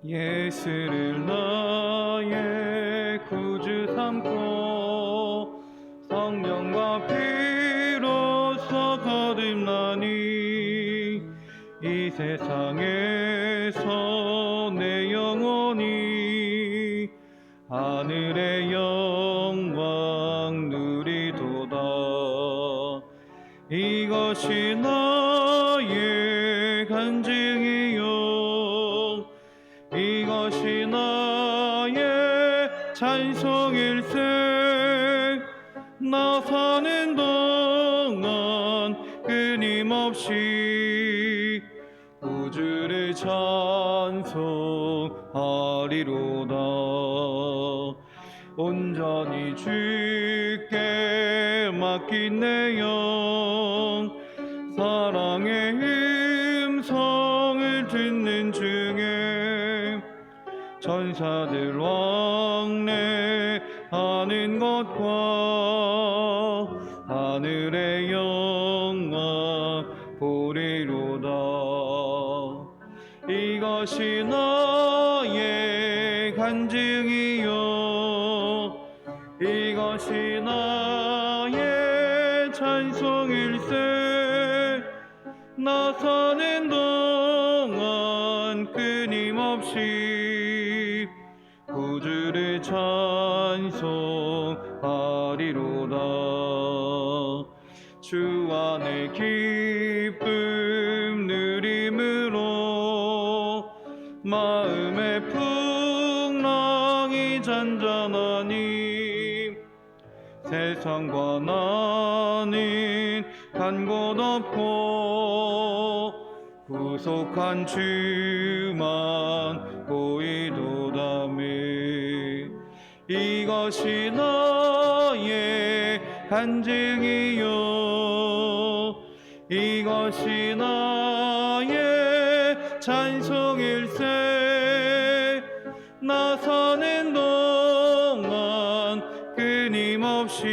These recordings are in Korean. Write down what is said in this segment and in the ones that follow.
예수를 나의 구주 삼고 성령과 피로써 거듭나니 이 세상에서 내 영혼이 하늘의 영광 누리도다. 이것이 나의 간증이요 이것이 나의 찬송일세. 나 사는 동안 끊임없이 구주를 찬송하리로다. 온전히 주께 맡긴 내 영 사랑의 음성을 듣는 중에 천사들 왕래하는 것과 하늘의 영광 보리로다. 이것이 나의 간증이요 이것이 나의 찬송일세. 나 사는 동안 끊임없이 구주를 찬송하리로다. 주 안에 기쁨 누림으로 마음의 풍랑이 잔잔하니 세상과 나는 간 곳 없고 구속한 주만 보이도다며. 이것이 나의 간증이요 이것이 나의 찬송일세. 나 사는 동안 끊임없이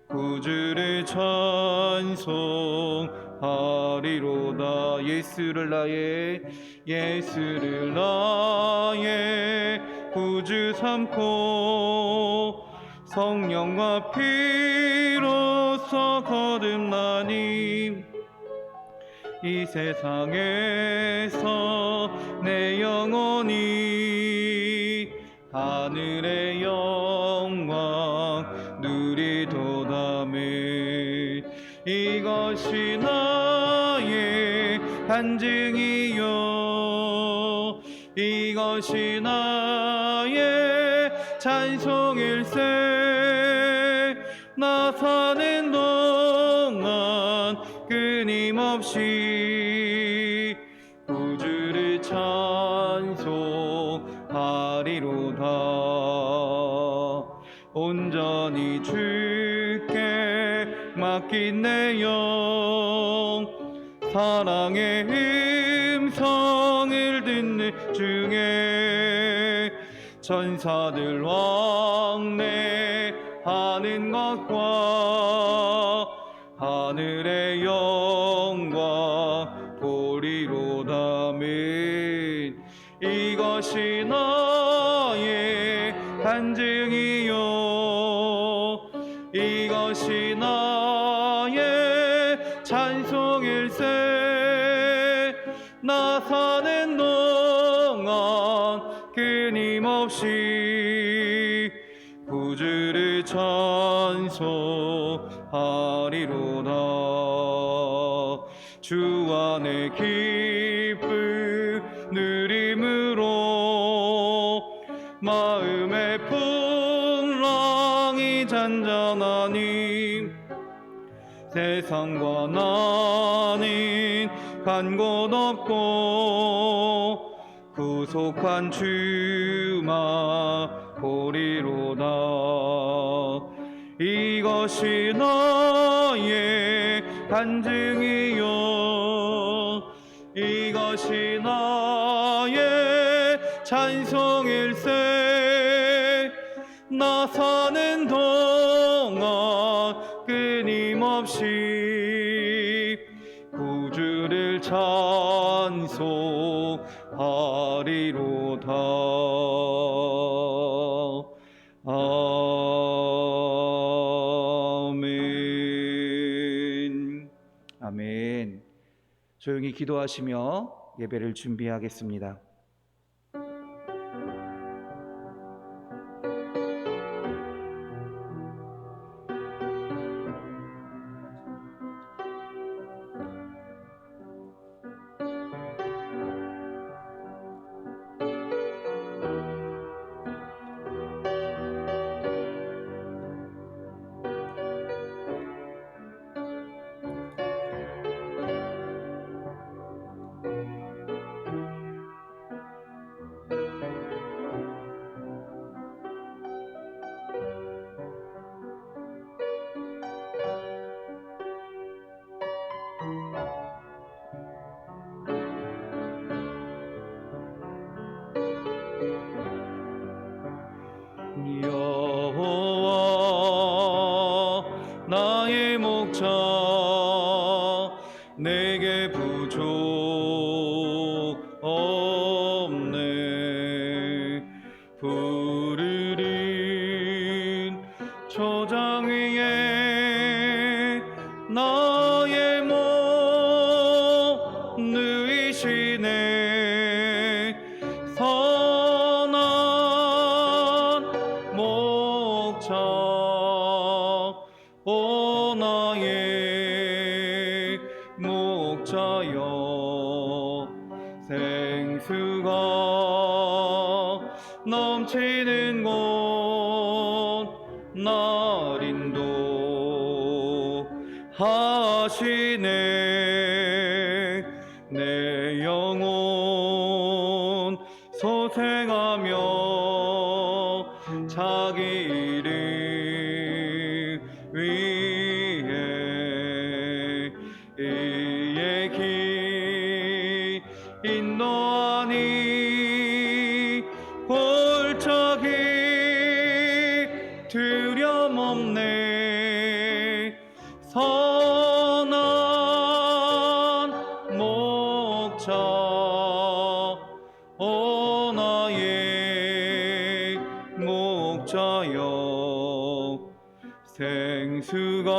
구주를 찬송하리로다. 예수를 나의 구주 삼고 성령과 피로써 거듭나니 이 세상에서 내 영혼이 하늘의 영광 누리도다며. 이것이 나의 간증이요 이것이 나의 찬송일세. 나 사는 동안 끊임없이 구주를 찬송하리로다. 온전히 주께 맡긴 내 영 사랑의 음성을 듣는 중에 천사들 왕래하는 것과 하늘의 영광 보리로다며. 이것이 나의 간증이요 이것이 나의 찬송일세. 나 사는 동안 끊임없이 구주를 찬송하리로다. 주 안에 기쁨 누림으로 마음의 풍랑이 잔잔하니 세상과 나는 간 곳 없고 구속한 주만 보리로다. 이것이 나의 간증이요 이것이 나의 찬송일세. 나 사는 동안 끊임없이 구주를 찬송하리로다. 하리로다. 아멘. 아멘. 조용히 기도하시며 예배를 준비하겠습니다. 여호와 나의 목자 내게 부족 없네. 푸르른 초장 위에 나의 몸 누이시네. 오 나의 목자여, 생수가 넘치는 곳 날 인도하시네. 내 영혼 소생하며 자기 이름 위에 이의 길 인도하니 골짜기 두려움없네. 선한 목자 오 나의 목자여, 생수가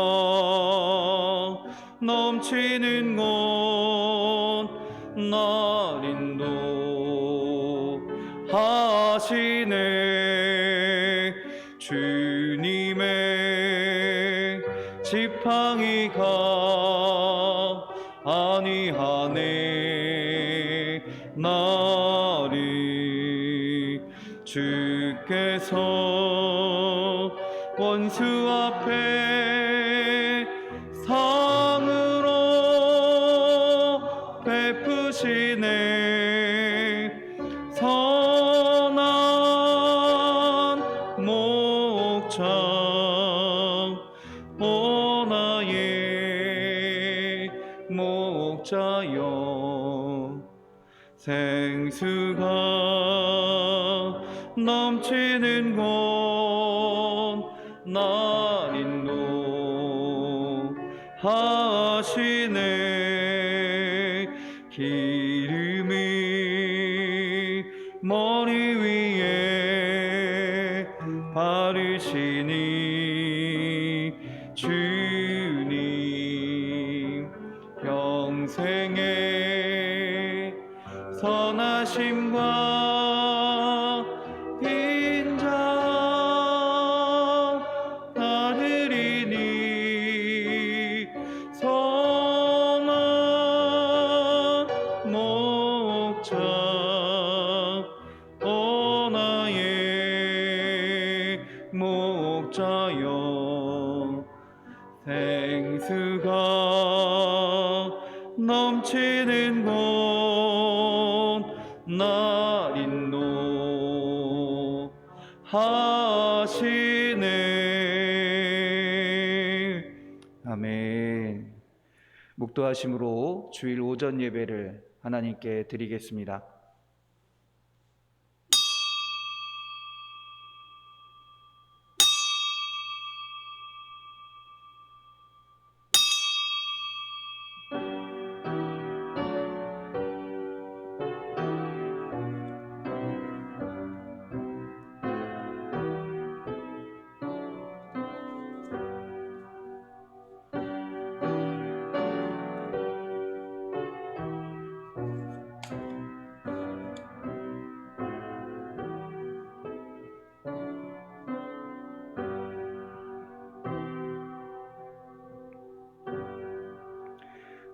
넘치는 곳 날 인도하시네. 주님의 지팡이가 아니하네. 나를 주께서 원수 앞에 상으로 베푸시네. 선한 목자 오 나의 목자여, 생수가 넘치는 곳 날 인도하시네. 기름이 머리 위에 바르시니 주님, 평생의 선하심과 빈장 나르리니. 선한 목자 오 나의 목자여, 생수가 넘치는 곳 날 인도하시네. 아멘. 묵도하심으로 주일 오전 예배를 하나님께 드리겠습니다.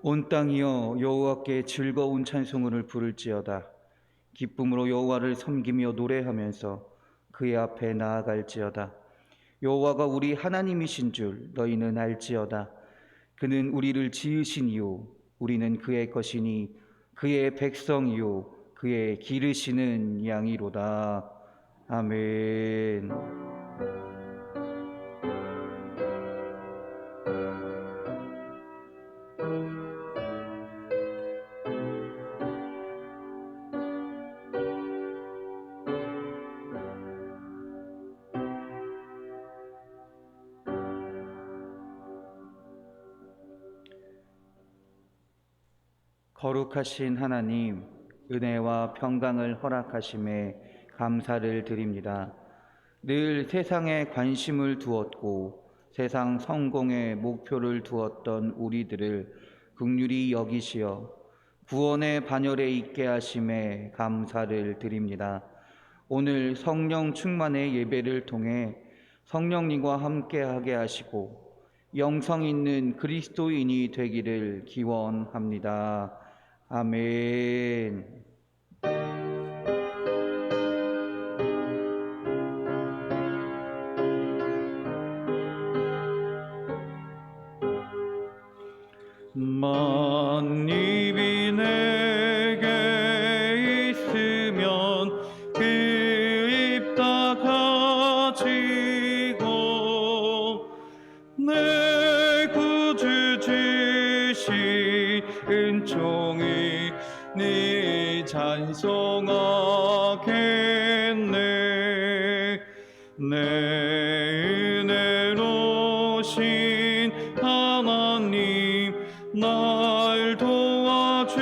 온 땅이여 여호와께 즐거운 찬송을 부를지어다. 기쁨으로 여호와를 섬기며 노래하면서 그의 앞에 나아갈지어다. 여호와가 우리 하나님이신 줄 너희는 알지어다. 그는 우리를 지으시니요 우리는 그의 것이니 그의 백성이요 그의 기르시는 양이로다. 아멘. 거룩하신 하나님, 은혜와 평강을 허락하심에 감사를 드립니다. 늘 세상에 관심을 두었고 세상 성공에 목표를 두었던 우리들을 긍휼히 여기시어 구원의 반열에 있게 하심에 감사를 드립니다. 오늘 성령 충만의 예배를 통해 성령님과 함께하게 하시고 영성 있는 그리스도인이 되기를 기원합니다. 아멘. 만입이 내게 있으면 그 입 다 가지고 내 구주 주신 은총이 네 찬송하겠네. 내 은혜로신 하나님 날 도와주시고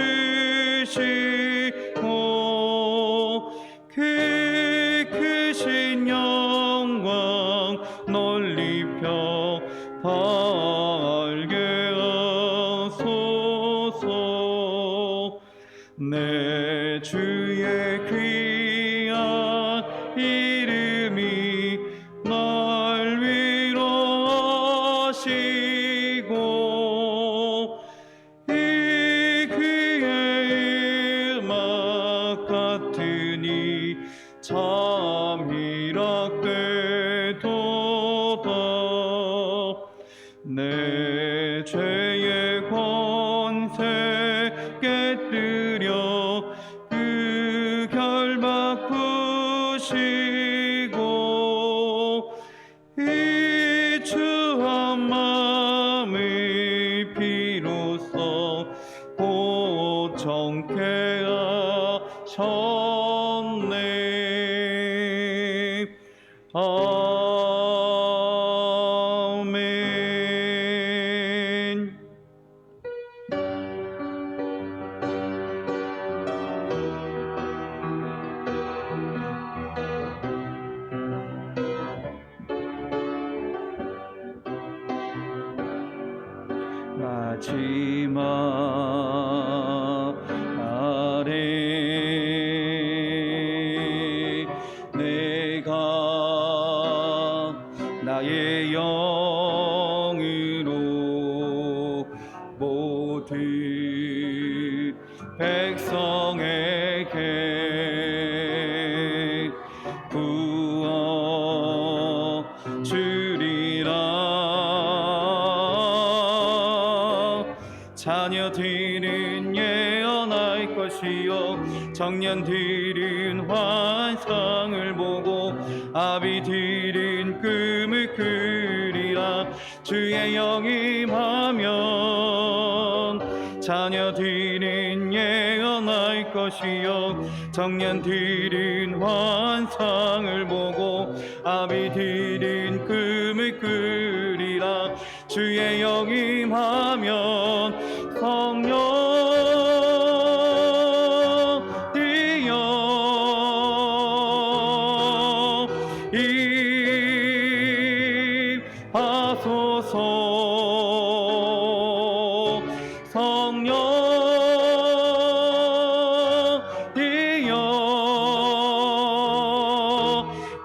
그 크신 영광 널리 펴발게 하소서. 내 주의 귀한 이름이 날 위로하시고 이 그의 음악 같으니 참 희락되도다. 내 죄의 권세 깨뜨려 그 결박 부시고 이 주한 마음의 피로써 곧 정케 하셨네. 아멘. 마지막 날에 내가 나의 영으로 모든 백성에게 부어 주리라. 자녀들은 예언할 것이요 청년들은 환상을 보고 아비들은 꿈을 꾸리라. 주의 영이 임하면 자녀들은 예언할 것이요 청년들은 환상을 보고 아비들은 꿈을 꾸리라. 주의 영이 임하면 성령이여 임하소서. 성령이여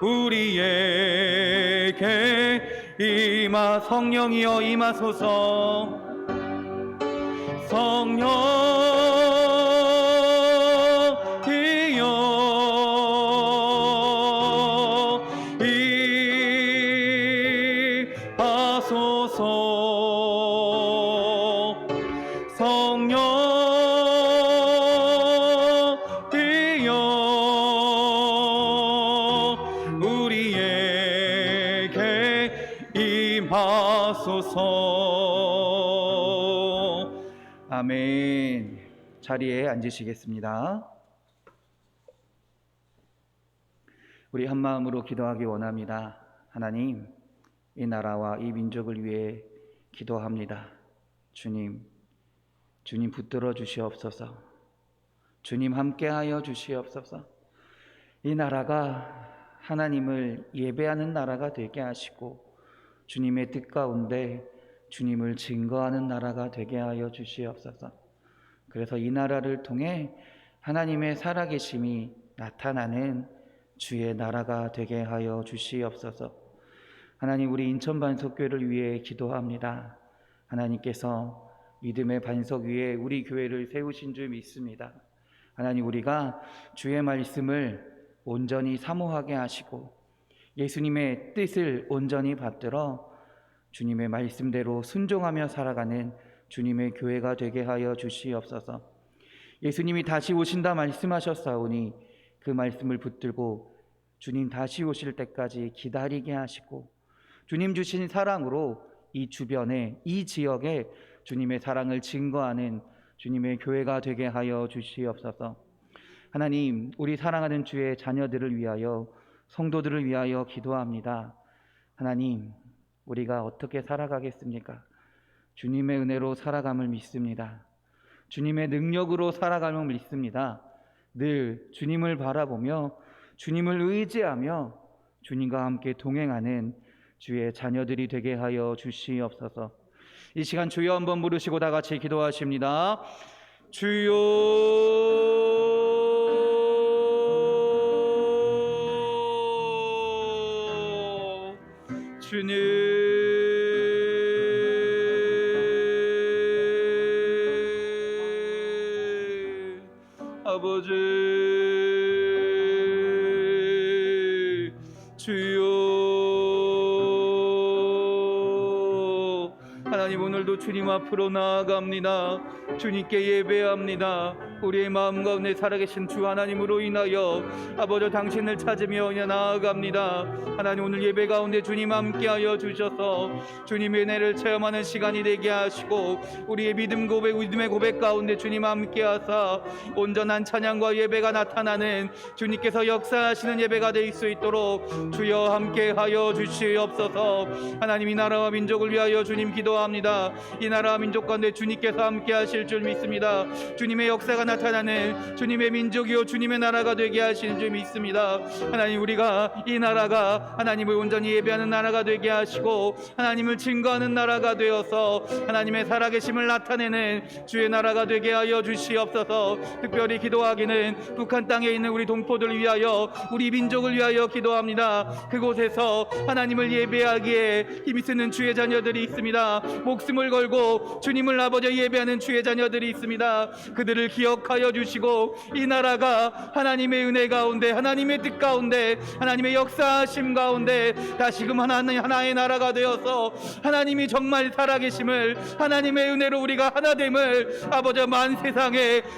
우리에게 임하. 성령이여 임하소서. 성령이여 임하소서. 성령이여 우리에게 임하소서. 아멘. 자리에 앉으시겠습니다. 우리 한 마음으로 기도하기 원합니다. 하나님, 이 나라와 이 민족을 위해 기도합니다. 주님 붙들어 주시옵소서. 주님 함께하여 주시옵소서. 이 나라가 하나님을 예배하는 나라가 되게 하시고 주님의 뜻 가운데 주님을 증거하는 나라가 되게 하여 주시옵소서. 그래서 이 나라를 통해 하나님의 살아계심이 나타나는 주의 나라가 되게 하여 주시옵소서. 하나님, 우리 인천 반석교회를 위해 기도합니다. 하나님께서 믿음의 반석 위에 우리 교회를 세우신 줄 믿습니다. 하나님, 우리가 주의 말씀을 온전히 사모하게 하시고 예수님의 뜻을 온전히 받들어 주님의 말씀대로 순종하며 살아가는 주님의 교회가 되게 하여 주시옵소서. 예수님이 다시 오신다 말씀하셨사오니 그 말씀을 붙들고 주님 다시 오실 때까지 기다리게 하시고 주님 주신 사랑으로 이 주변에, 이 지역에 주님의 사랑을 증거하는 주님의 교회가 되게 하여 주시옵소서. 하나님, 우리 사랑하는 주의 자녀들을 위하여, 성도들을 위하여 기도합니다. 하나님, 우리가 어떻게 살아가겠습니까? 주님의 은혜로 살아감을 믿습니다. 주님의 능력으로 살아감을 믿습니다. 늘 주님을 바라보며 주님을 의지하며 주님과 함께 동행하는 주의 자녀들이 되게 하여 주시옵소서. 이 시간 주여 한번 부르시고 다 같이 기도하십니다. 주여, 주님, 아버지, 주여. 하나님, 오늘도 주님 앞으로 나아갑니다. 주님께 예배합니다. 우리의 마음 가운데 살아계신 주 하나님으로 인하여 아버지 당신을 찾으며 나아갑니다. 하나님, 오늘 예배 가운데 주님 함께하여 주셔서 주님의 은혜를 체험하는 시간이 되게 하시고 우리의 믿음의 고백 가운데 주님 함께하사 온전한 찬양과 예배가 나타나는 주님께서 역사하시는 예배가 될 수 있도록 주여 함께하여 주시옵소서. 하나님, 이 나라와 민족을 위하여 주님 기도합니다. 이 나라와 민족 가운데 주님께서 함께하실 줄 믿습니다. 주님의 역사가 나타나는 주님의 민족이요 주님의 나라가 되게 하시는 줄 믿습니다. 하나님, 우리가 이 나라가 하나님을 온전히 예배하는 나라가 되게 하시고 하나님을 증거하는 나라가 되어서 하나님의 살아계심을 나타내는 주의 나라가 되게 하여 주시옵소서. 특별히 기도하기는 북한 땅에 있는 우리 동포들을 위하여, 우리 민족을 위하여 기도합니다. 그곳에서 하나님을 예배하기에 힘이 쓰는 주의 자녀들이 있습니다. 목숨을 걸고 주님을 아버지 예배하는 주의 자녀들이 있습니다. 그들을 기억하여 주시고 이 나라가 하나님의 은혜 가운데, 하나님의 뜻 가운데, 하나님의 역사하심 가운데 다시금 하나의 나라가 되어서 하나님이 정말 살아계심을, 하나님의 은혜로 우리가 하나됨을 아버지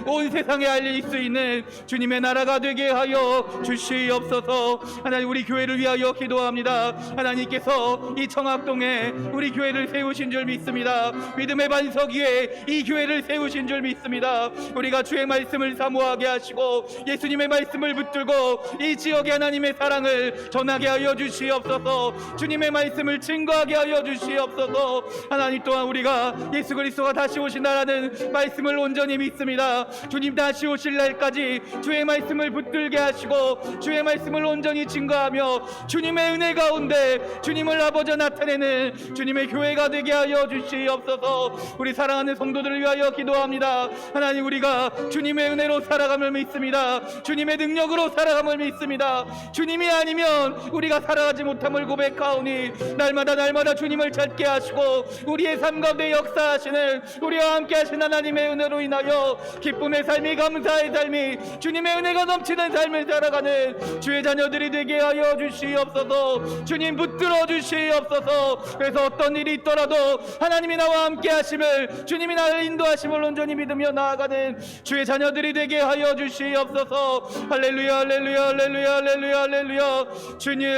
온 세상에 알릴 수 있는 주님의 나라가 되게 하여 주시옵소서. 하나님, 우리 교회를 위하여 기도합니다. 하나님께서 이 청학동에 우리 교회를 세우신 줄 믿습니다. 믿음의 반석 위에 이 교회를 세우신 줄 믿습니다. 우리가 주의 말씀을 사모하게 하시고 예수님의 말씀을 붙들고 이 지역에 하나님의 사랑을 전하게 하여 주시옵소서. 주님의 말씀을 증거하게 하여 주시옵소서. 하나님, 또한 우리가 예수 그리스도가 다시 오신다라는 말씀을 온전히 믿습니다. 주님 다시 오실 날까지 주의 말씀을 붙들게 하시고 주의 말씀을 온전히 증거하며 주님의 은혜 가운데 주님을 아버지 나타내는 주님의 교회가 되게 하여 주시옵소서. 우리 사랑하는 성도들을 위하여 위하여 기도합니다. 하나님, 우리가 주님의 은혜로 살아감을 믿습니다. 주님의 능력으로 살아감을 믿습니다. 주님이 아니면 우리가 살아가지 못함을 고백하오니 날마다 주님을 찾게 하시고 우리의 삶 가운데 역사하시는, 우리와 함께 하신 하나님의 은혜로 인하여 기쁨의 삶이, 감사의 삶이, 주님의 은혜가 넘치는 삶을 살아가는 주의 자녀들이 되게 하여 주시옵소서. 주님, 붙들어 주시옵소서. 그래서 어떤 일이 있더라도 하나님이 나와 함께 하심을, 주님이 나를 인도하심을 온전히 믿으며 나아가는 주의 자녀들이 되게 하여 주시옵소서. 할렐루야, 할렐루야, 할렐루야, 할렐루야, 할렐루야. 주님,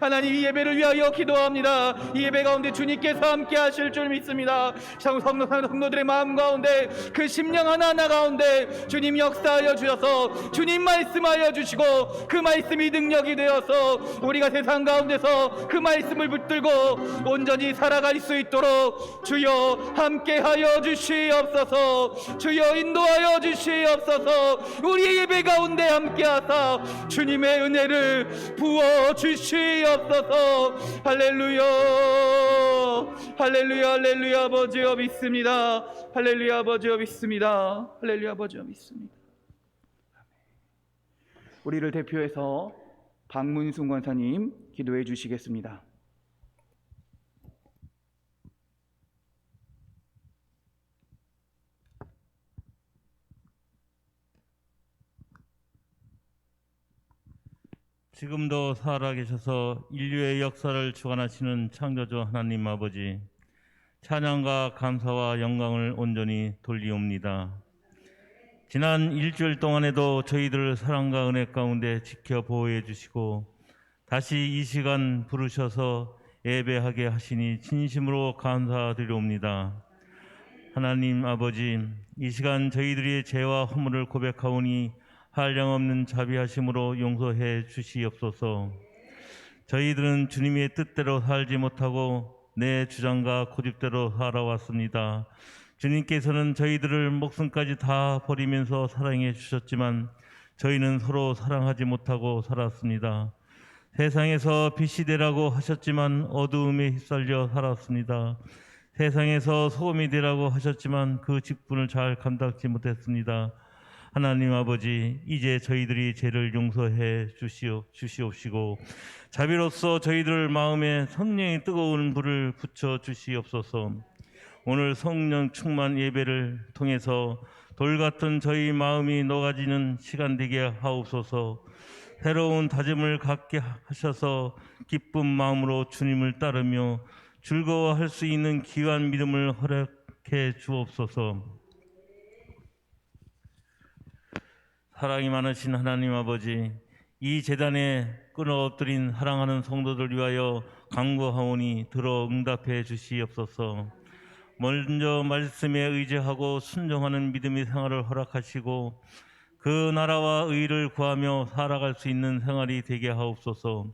하나님, 이 예배를 위하여 기도합니다. 이 예배 가운데 주님께서 함께 하실 줄 믿습니다. 성도들의 마음 가운데, 그 심령 하나하나 가운데 주님 역사하여 주셔서 주님 말씀하여 주시고, 그 말씀이 능력이 되어서 우리가 세상 가운데서 그 말씀을 붙들고 온전히 살아갈 수 있도록 주여 함께하여 주시옵소서. 주여 인도하여 주시옵소서. 우리 예배 가운데 함께하사 주님의 은혜를 부어 주시옵소서. 할렐루야, 할렐루야, 할렐루야. 아버지여 믿습니다. 할렐루야, 아버지여 믿습니다. 할렐루야, 아버지여 믿습니다. 우리를 대표해서 박문순 권사님 기도해 주시겠습니다. 지금도 살아계셔서 인류의 역사를 주관하시는 창조주 하나님 아버지, 찬양과 감사와 영광을 온전히 돌리옵니다. 지난 일주일 동안에도 저희들을 사랑과 은혜 가운데 지켜 보호해 주시고 다시 이 시간 부르셔서 예배하게 하시니 진심으로 감사드리옵니다. 하나님 아버지, 이 시간 저희들의 죄와 허물을 고백하오니 한량없는 자비하심으로 용서해 주시옵소서. 저희들은 주님의 뜻대로 살지 못하고 내 주장과 고집대로 살아왔습니다. 주님께서는 저희들을 목숨까지 다 버리면서 사랑해 주셨지만 저희는 서로 사랑하지 못하고 살았습니다. 세상에서 빛이 되라고 하셨지만 어두움에 휩쓸려 살았습니다. 세상에서 소금이 되라고 하셨지만 그 직분을 잘 감당하지 못했습니다. 하나님 아버지, 이제 저희들이 죄를 용서해 주시옵시고 자비로서 저희들 마음에 성령의 뜨거운 불을 붙여 주시옵소서. 오늘 성령 충만 예배를 통해서 돌같은 저희 마음이 녹아지는 시간 되게 하옵소서. 새로운 다짐을 갖게 하셔서 기쁜 마음으로 주님을 따르며 즐거워할 수 있는 귀한 믿음을 허락해 주옵소서. 사랑이 많으신 하나님 아버지, 이 제단에 끊어 엎드린 사랑하는 성도들 위하여 간구하오니 들어 응답해 주시옵소서. 먼저 말씀에 의지하고 순종하는 믿음의 생활을 허락하시고 그 나라와 의를 구하며 살아갈 수 있는 생활이 되게 하옵소서.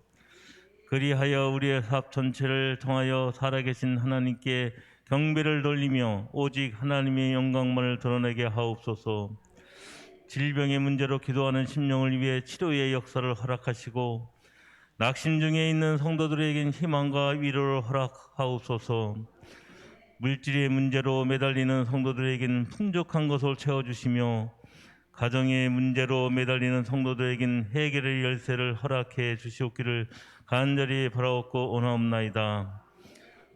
그리하여 우리의 사업 전체를 통하여 살아계신 하나님께 경배를 돌리며 오직 하나님의 영광만을 드러내게 하옵소서. 질병의 문제로 기도하는 심령을 위해 치료의 역사를 허락하시고 낙심 중에 있는 성도들에겐 희망과 위로를 허락하옵소서. 물질의 문제로 매달리는 성도들에겐 풍족한 것을 채워주시며 가정의 문제로 매달리는 성도들에겐 해결의 열쇠를 허락해 주시옵기를 간절히 바라옵고 원하옵나이다.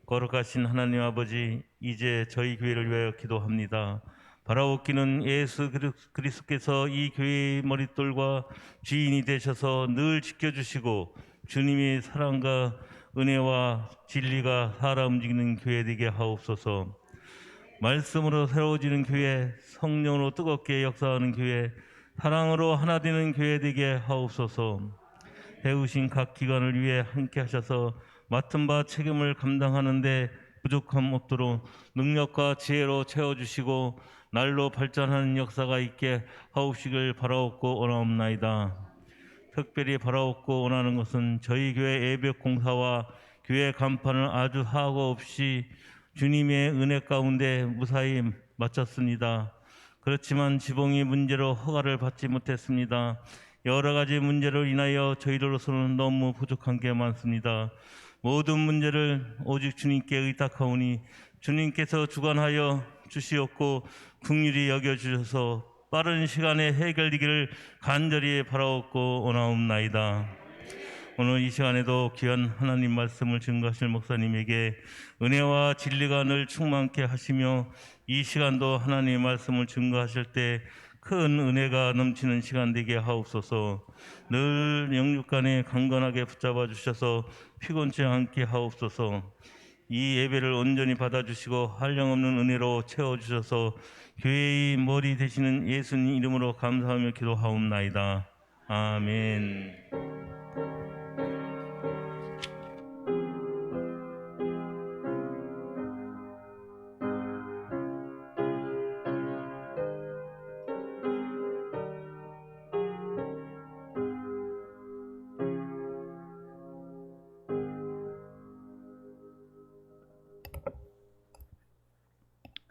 거룩하신 하나님 아버지, 이제 저희 교회를 위하여 기도합니다. 바라옵기는 예수 그리스도께서 이 교회의 머릿돌과 주인이 되셔서 늘 지켜주시고 주님의 사랑과 은혜와 진리가 살아 움직이는 교회 되게 하옵소서. 말씀으로 새로워지는 교회, 성령으로 뜨겁게 역사하는 교회, 사랑으로 하나 되는 교회 되게 하옵소서. 배우신 각 기관을 위해 함께 하셔서 맡은 바 책임을 감당하는데 부족함 없도록 능력과 지혜로 채워주시고 날로 발전하는 역사가 있게 하옵시길 바라옵고 원하옵나이다. 특별히 바라옵고 원하는 것은 저희 교회 예배 공사와 교회 간판을 아주 하고 없이 주님의 은혜 가운데 무사히 마쳤습니다. 그렇지만 지붕의 문제로 허가를 받지 못했습니다. 여러 가지 문제로 인하여 저희들로서는 너무 부족한 게 많습니다. 모든 문제를 오직 주님께 의탁하오니 주님께서 주관하여 주시옵고 긍휼히 여겨 주셔서 빠른 시간에 해결되기를 간절히 바라옵고 원하옵나이다. 오늘 이 시간에도 귀한 하나님 말씀을 증거하실 목사님에게 은혜와 진리가 늘 충만케 하시며 이 시간도 하나님의 말씀을 증거하실 때 큰 은혜가 넘치는 시간 되게 하옵소서. 늘 영육간에 강건하게 붙잡아 주셔서 피곤치 않게 하옵소서. 이 예배를 온전히 받아주시고 한량없는 은혜로 채워주셔서 교회의 머리 되시는 예수님 이름으로 감사하며 기도하옵나이다. 아멘.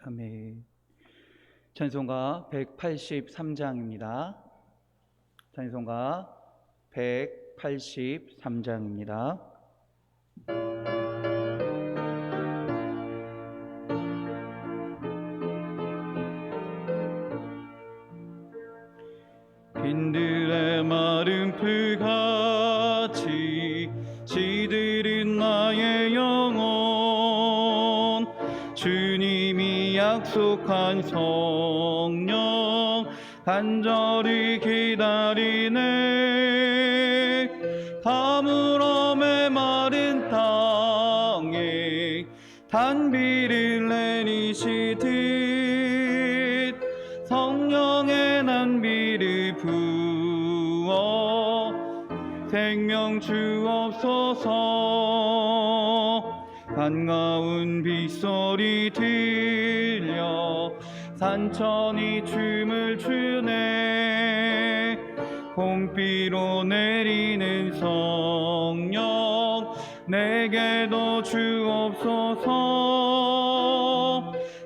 아멘. 찬송가 183장입니다. 찬송가 183장입니다. 빈들의 마른 풀같이 시들은 나의 영혼, 주님이 약속한 성령 간절히 기다리네. 가물어 메마른 땅에 단비를 내리시듯 성령의 난비를 부어 생명 주옵소서. 반가운 빗소리 들려 산천이 춤을 추네. 봄비로 내리는 성령 내게도 주옵소서.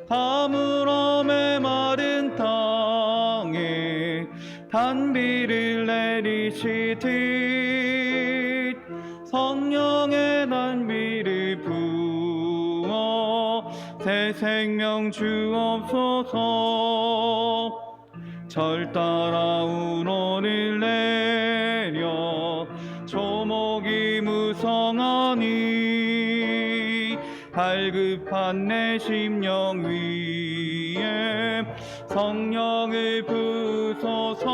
가물어 메마른 땅에 단비를 내리시듯 성령의 단비를 부어 새 생명 주옵소서. 절 따라 우러를 내려 조목이 무성하니 갈급한 내 심령 위에 성령을 부소서.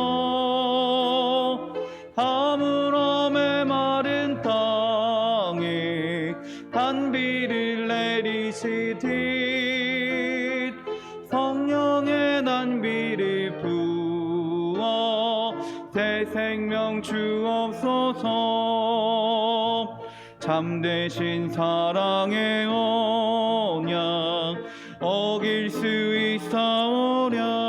가물어 메마른 땅에 단비를 내리시듯 성령의 단비를 부어 새 생명 주옵소서. 참되신 사랑의 언약 어길 수 있사오랴.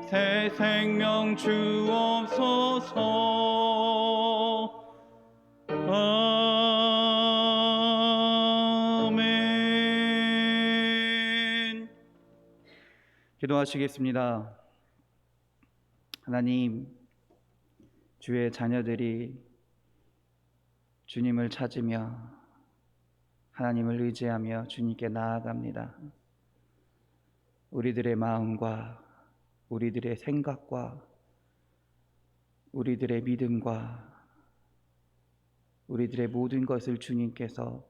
새 생명 주옵소서. 아멘. 기도하시겠습니다. 하나님, 주의 자녀들이 주님을 찾으며 하나님을 의지하며 주님께 나아갑니다. 우리들의 마음과 우리들의 생각과 우리들의 믿음과 우리들의 모든 것을 주님께서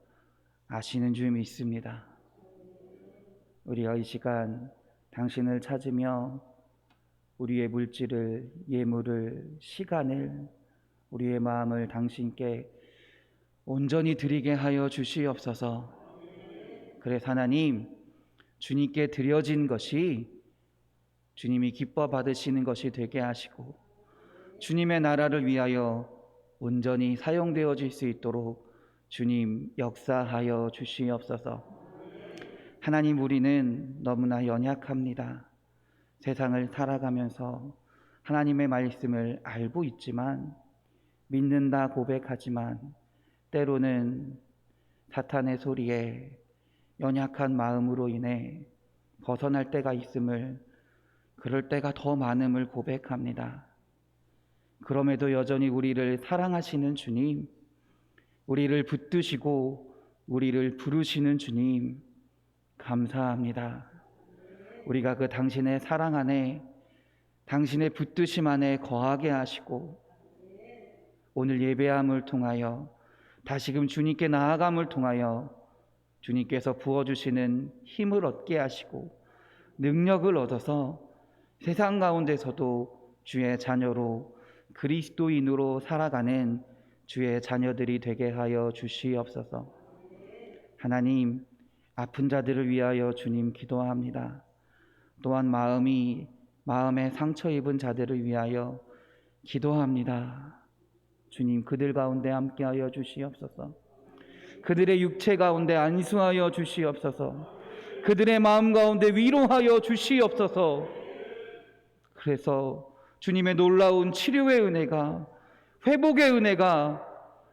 아시는 줄 믿습니다. 우리가 이 시간 당신을 찾으며 우리의 물질을, 예물을, 시간을, 우리의 마음을 당신께 온전히 드리게 하여 주시옵소서. 그래서 하나님, 주님께 드려진 것이 주님이 기뻐 받으시는 것이 되게 하시고 주님의 나라를 위하여 온전히 사용되어질 수 있도록 주님 역사하여 주시옵소서. 하나님, 우리는 너무나 연약합니다. 세상을 살아가면서 하나님의 말씀을 알고 있지만, 믿는다 고백하지만 때로는 사탄의 소리에 연약한 마음으로 인해 벗어날 때가 있음을, 그럴 때가 더 많음을 고백합니다. 그럼에도 여전히 우리를 사랑하시는 주님, 우리를 붙드시고 우리를 부르시는 주님, 감사합니다. 우리가 그 당신의 사랑 안에, 당신의 붙드심 안에 거하게 하시고, 오늘 예배함을 통하여, 다시금 주님께 나아감을 통하여 주님께서 부어주시는 힘을 얻게 하시고 능력을 얻어서 세상 가운데서도 주의 자녀로, 그리스도인으로 살아가는 주의 자녀들이 되게 하여 주시옵소서. 하나님, 아픈 자들을 위하여 주님 기도합니다. 또한 마음에 상처 입은 자들을 위하여 기도합니다. 주님, 그들 가운데 함께하여 주시옵소서. 그들의 육체 가운데 안수하여 주시옵소서. 그들의 마음 가운데 위로하여 주시옵소서. 그래서 주님의 놀라운 치료의 은혜가, 회복의 은혜가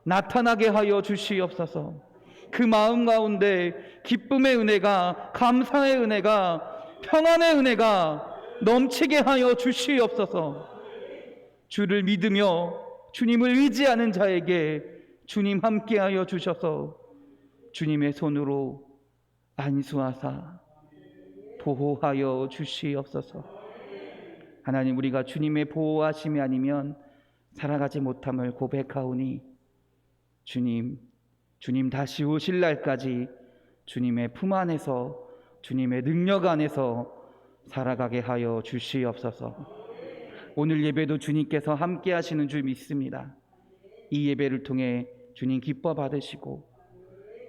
나타나게 하여 주시옵소서. 그 마음 가운데 기쁨의 은혜가, 감사의 은혜가, 평안의 은혜가 넘치게 하여 주시옵소서. 주를 믿으며 주님을 의지하는 자에게 주님 함께하여 주셔서 주님의 손으로 안수하사 보호하여 주시옵소서. 하나님, 우리가 주님의 보호하심이 아니면 살아가지 못함을 고백하오니 주님 다시 오실 날까지 주님의 품 안에서, 주님의 능력 안에서 살아가게 하여 주시옵소서. 오늘 예배도 주님께서 함께 하시는 줄 믿습니다. 이 예배를 통해 주님 기뻐 받으시고,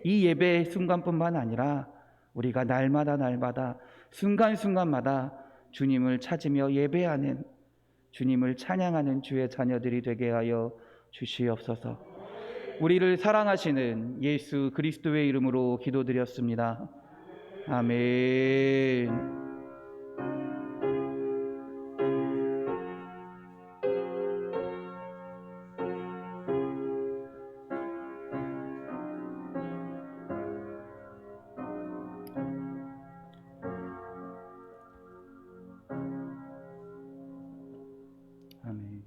이 예배의 순간뿐만 아니라 우리가 날마다 순간순간마다 주님을 찾으며 예배하는, 주님을 찬양하는 주의 자녀들이 되게 하여 주시옵소서. 우리를 사랑하시는 예수 그리스도의 이름으로 기도드렸습니다. 아멘. 아멘.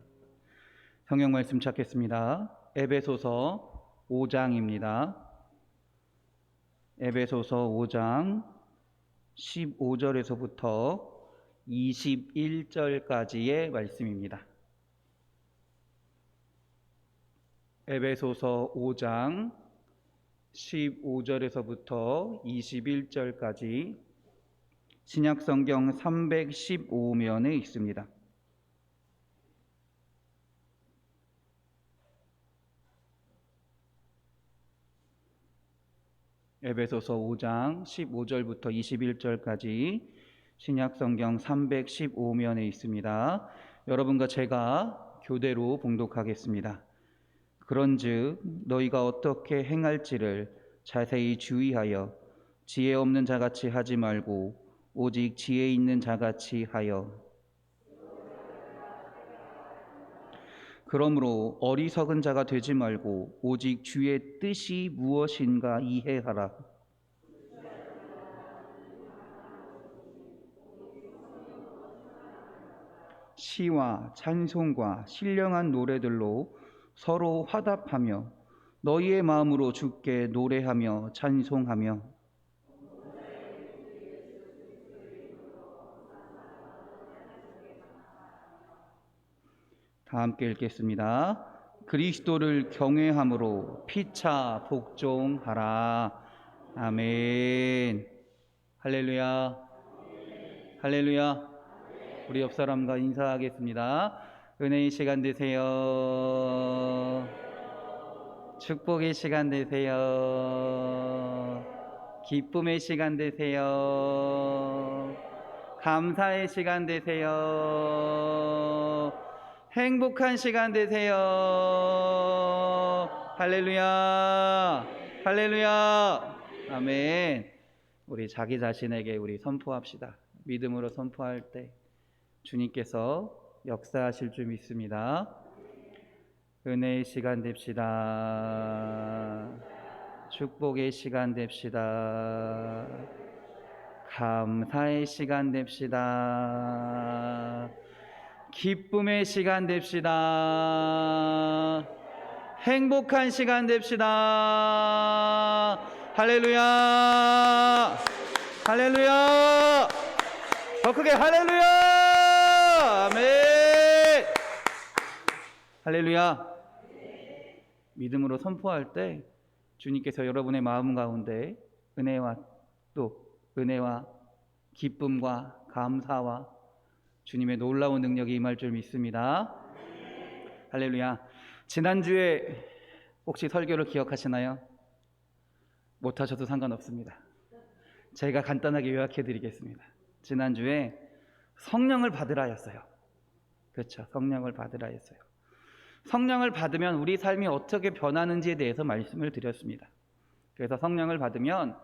성경 말씀 찾겠습니다. 에베소서 5장입니다. 에베소서 5장 15절에서부터 21절까지의 말씀입니다. 에베소서 5장 15절에서부터 21절까지 신약성경 315면에 있습니다. 에베소서 5장 15절부터 21절까지 신약성경 315면에 있습니다. 여러분과 제가 교대로 봉독하겠습니다. 그런즉 너희가 어떻게 행할지를 자세히 주의하여 지혜 없는 자같이 하지 말고 오직 지혜 있는 자같이 하여, 그러므로 어리석은 자가 되지 말고 오직 주의 뜻이 무엇인가 이해하라. 시와 찬송과 신령한 노래들로 서로 화답하며 너희의 마음으로 주께 노래하며 찬송하며, 다 함께 읽겠습니다. 그리스도를 경외함으로 피차 복종하라. 아멘. 할렐루야. 할렐루야. 우리 옆 사람과 인사하겠습니다. 은혜의 시간 되세요. 축복의 시간 되세요. 기쁨의 시간 되세요. 감사의 시간 되세요. 행복한 시간 되세요. 할렐루야. 할렐루야. 아멘. 우리 자기 자신에게 우리 선포합시다. 믿음으로 선포할 때 주님께서 역사하실 줄 믿습니다. 은혜의 시간 됩시다. 축복의 시간 됩시다. 감사의 시간 됩시다. 기쁨의 시간 됩시다. 행복한 시간 됩시다. 할렐루야! 할렐루야! 더 크게 할렐루야! 아멘! 할렐루야! 믿음으로 선포할 때 주님께서 여러분의 마음 가운데 은혜와 기쁨과 감사와 주님의 놀라운 능력이 임할 줄 믿습니다. 할렐루야. 지난주에 혹시 설교를 기억하시나요? 못하셔도 상관없습니다. 제가 간단하게 요약해 드리겠습니다. 지난주에 성령을 받으라였어요. 그렇죠. 성령을 받으라였어요. 성령을 받으면 우리 삶이 어떻게 변하는지에 대해서 말씀을 드렸습니다. 그래서 성령을 받으면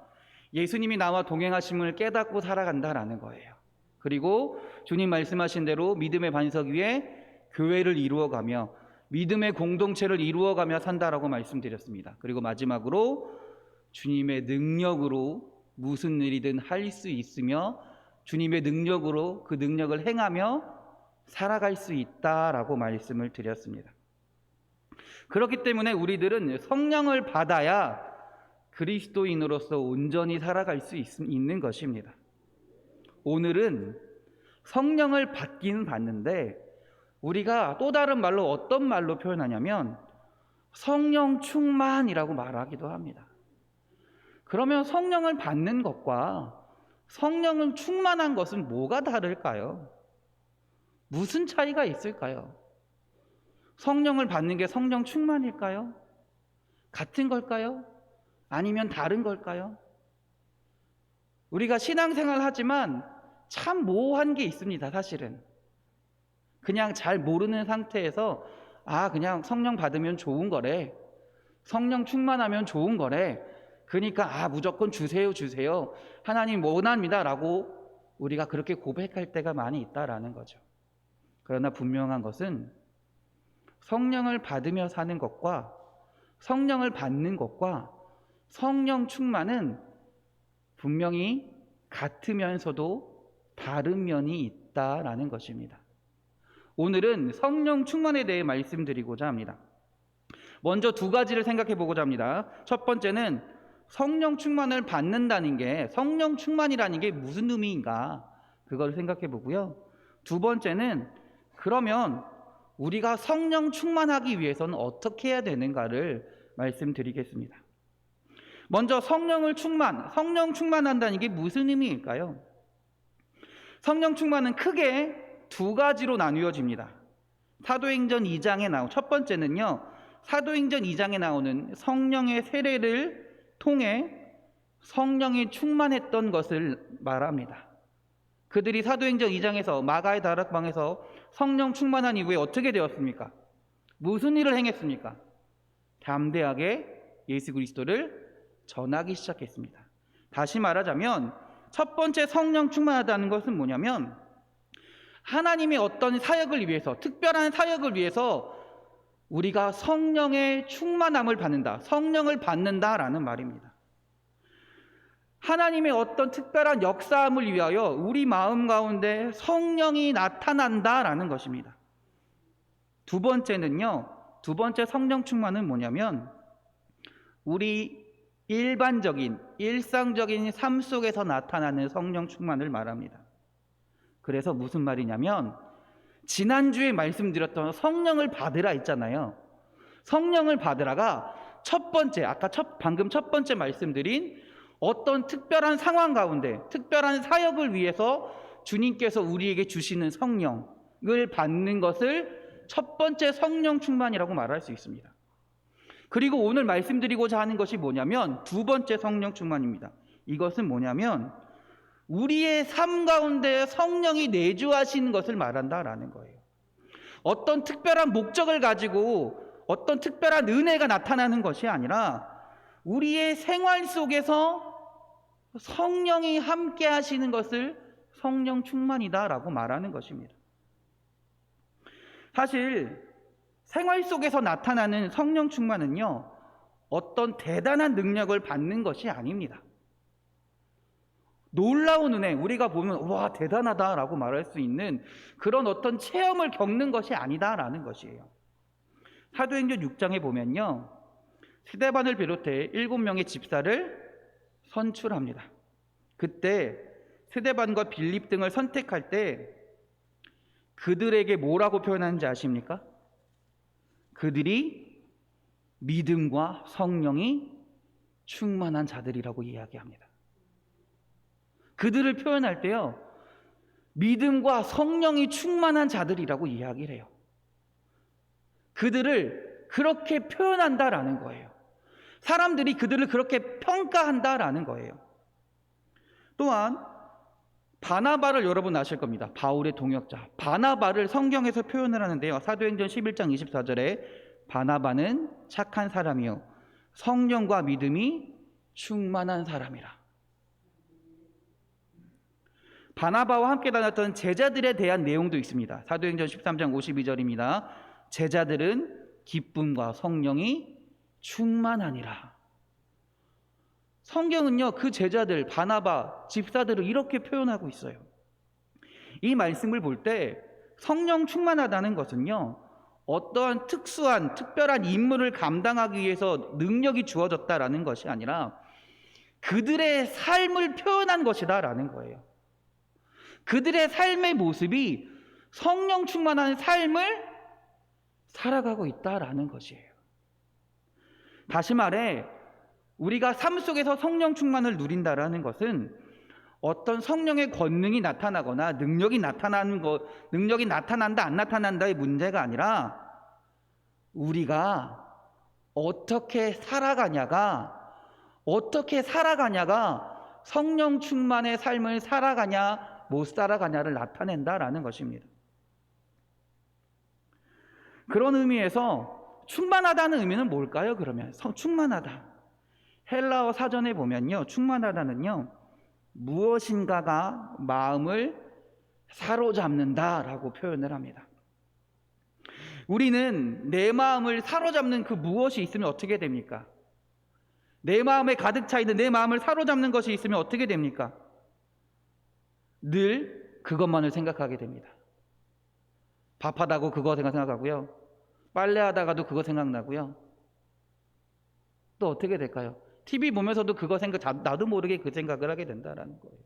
예수님이 나와 동행하심을 깨닫고 살아간다라는 거예요. 그리고 주님 말씀하신 대로 믿음의 반석 위에 교회를 이루어가며 믿음의 공동체를 이루어가며 산다라고 말씀드렸습니다. 그리고 마지막으로 주님의 능력으로 무슨 일이든 할 수 있으며 주님의 능력으로 그 능력을 행하며 살아갈 수 있다라고 말씀을 드렸습니다. 그렇기 때문에 우리들은 성령을 받아야 그리스도인으로서 온전히 살아갈 수 있는 것입니다. 오늘은 성령을 받긴 받는데 우리가 또 다른 말로 어떤 말로 표현하냐면 성령 충만이라고 말하기도 합니다. 그러면 성령을 받는 것과 성령을 충만한 것은 뭐가 다를까요? 무슨 차이가 있을까요? 성령을 받는 게 성령 충만일까요? 같은 걸까요? 아니면 다른 걸까요? 우리가 신앙생활 하지만 참 모호한 게 있습니다. 사실은 그냥 잘 모르는 상태에서 그냥 성령 받으면 좋은 거래, 성령 충만하면 좋은 거래, 그러니까 무조건 주세요 하나님 원합니다 라고 우리가 그렇게 고백할 때가 많이 있다라는 거죠. 그러나 분명한 것은 성령을 받으며 사는 것과 성령을 받는 것과 성령 충만은 분명히 같으면서도 다른 면이 있다라는 것입니다. 오늘은 성령 충만에 대해 말씀드리고자 합니다. 먼저 두 가지를 생각해 보고자 합니다. 첫 번째는 성령 충만을 받는다는 게, 성령 충만이라는 게 무슨 의미인가, 그걸 생각해 보고요. 두 번째는 그러면 우리가 성령 충만하기 위해서는 어떻게 해야 되는가를 말씀드리겠습니다. 먼저 성령 충만한다는 게 무슨 의미일까요? 성령 충만은 크게 두 가지로 나누어집니다. 사도행전 2장에 나온 첫 번째는요, 사도행전 2장에 나오는 성령의 세례를 통해 성령이 충만했던 것을 말합니다. 그들이 사도행전 2장에서 마가의 다락방에서 성령 충만한 이후에 어떻게 되었습니까? 무슨 일을 행했습니까? 담대하게 예수 그리스도를 전하기 시작했습니다. 다시 말하자면 첫 번째 성령 충만하다는 것은 뭐냐면 하나님의 어떤 사역을 위해서, 특별한 사역을 위해서 우리가 성령의 충만함을 받는다, 성령을 받는다라는 말입니다. 하나님의 어떤 특별한 역사함을 위하여 우리 마음 가운데 성령이 나타난다라는 것입니다. 두 번째는요, 두 번째 성령 충만은 뭐냐면 우리 일상적인 삶 속에서 나타나는 성령 충만을 말합니다. 그래서 무슨 말이냐면 지난주에 말씀드렸던 성령을 받으라 있잖아요. 성령을 받으라가 첫 번째, 방금 첫 번째 말씀드린 어떤 특별한 상황 가운데 특별한 사역을 위해서 주님께서 우리에게 주시는 성령을 받는 것을 첫 번째 성령 충만이라고 말할 수 있습니다. 그리고 오늘 말씀드리고자 하는 것이 뭐냐면 두 번째 성령 충만입니다. 이것은 뭐냐면 우리의 삶 가운데 성령이 내주하시는 것을 말한다라는 거예요. 어떤 특별한 목적을 가지고 어떤 특별한 은혜가 나타나는 것이 아니라 우리의 생활 속에서 성령이 함께 하시는 것을 성령 충만이다라고 말하는 것입니다. 사실 생활 속에서 나타나는 성령 충만은요, 어떤 대단한 능력을 받는 것이 아닙니다. 놀라운 은혜, 우리가 보면 와 대단하다라고 말할 수 있는 그런 어떤 체험을 겪는 것이 아니다라는 것이에요. 사도행전 6장에 보면요, 스데반을 비롯해 7명의 집사를 선출합니다. 그때 스데반과 빌립 등을 선택할 때 그들에게 뭐라고 표현하는지 아십니까? 그들이 믿음과 성령이 충만한 자들이라고 이야기합니다. 그들을 표현할 때요, 믿음과 성령이 충만한 자들이라고 이야기를 해요. 그들을 그렇게 표현한다라는 거예요. 사람들이 그들을 그렇게 평가한다라는 거예요. 또한 바나바를 여러분 아실 겁니다. 바울의 동역자 바나바를 성경에서 표현을 하는데요, 사도행전 11장 24절에 바나바는 착한 사람이요 성령과 믿음이 충만한 사람이라. 바나바와 함께 다녔던 제자들에 대한 내용도 있습니다. 사도행전 13장 52절입니다. 제자들은 기쁨과 성령이 충만하니라. 성경은요, 그 제자들, 바나바, 집사들을 이렇게 표현하고 있어요. 이 말씀을 볼 때 성령 충만하다는 것은요, 어떠한 특수한, 특별한 임무를 감당하기 위해서 능력이 주어졌다라는 것이 아니라 그들의 삶을 표현한 것이다라는 거예요. 그들의 삶의 모습이 성령 충만한 삶을 살아가고 있다라는 것이에요. 다시 말해, 우리가 삶 속에서 성령 충만을 누린다라는 것은 어떤 성령의 권능이 나타나거나 능력이 나타난다 안 나타난다의 문제가 아니라 우리가 어떻게 살아가냐가 성령 충만의 삶을 살아가냐 못 살아가냐를 나타낸다라는 것입니다. 그런 의미에서 충만하다는 의미는 뭘까요? 그러면 충만하다, 헬라어 사전에 보면요, 충만하다는요, 무엇인가가 마음을 사로잡는다라고 표현을 합니다. 우리는 내 마음을 사로잡는 그 무엇이 있으면 어떻게 됩니까? 내 마음에 가득 차 있는 내 마음을 사로잡는 것이 있으면 어떻게 됩니까? 늘 그것만을 생각하게 됩니다. 밥하다고 그거 생각하고요, 빨래하다가도 그거 생각나고요, 또 어떻게 될까요? TV 보면서도 그거 나도 모르게 그 생각을 하게 된다라는 거예요.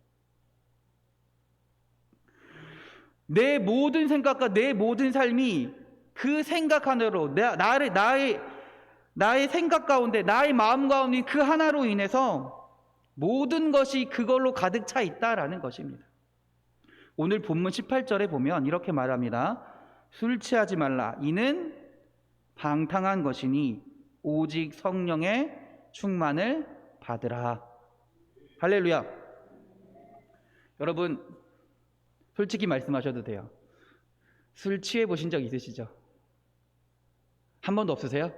내 모든 생각과 내 모든 삶이 그 생각 하나로, 나의 생각 가운데, 나의 마음 가운데 그 하나로 인해서 모든 것이 그걸로 가득 차 있다라는 것입니다. 오늘 본문 18절에 보면 이렇게 말합니다. 술 취하지 말라. 이는 방탕한 것이니 오직 성령의 충만을 받으라. 할렐루야. 여러분, 솔직히 말씀하셔도 돼요. 술 취해 보신 적 있으시죠? 한 번도 없으세요?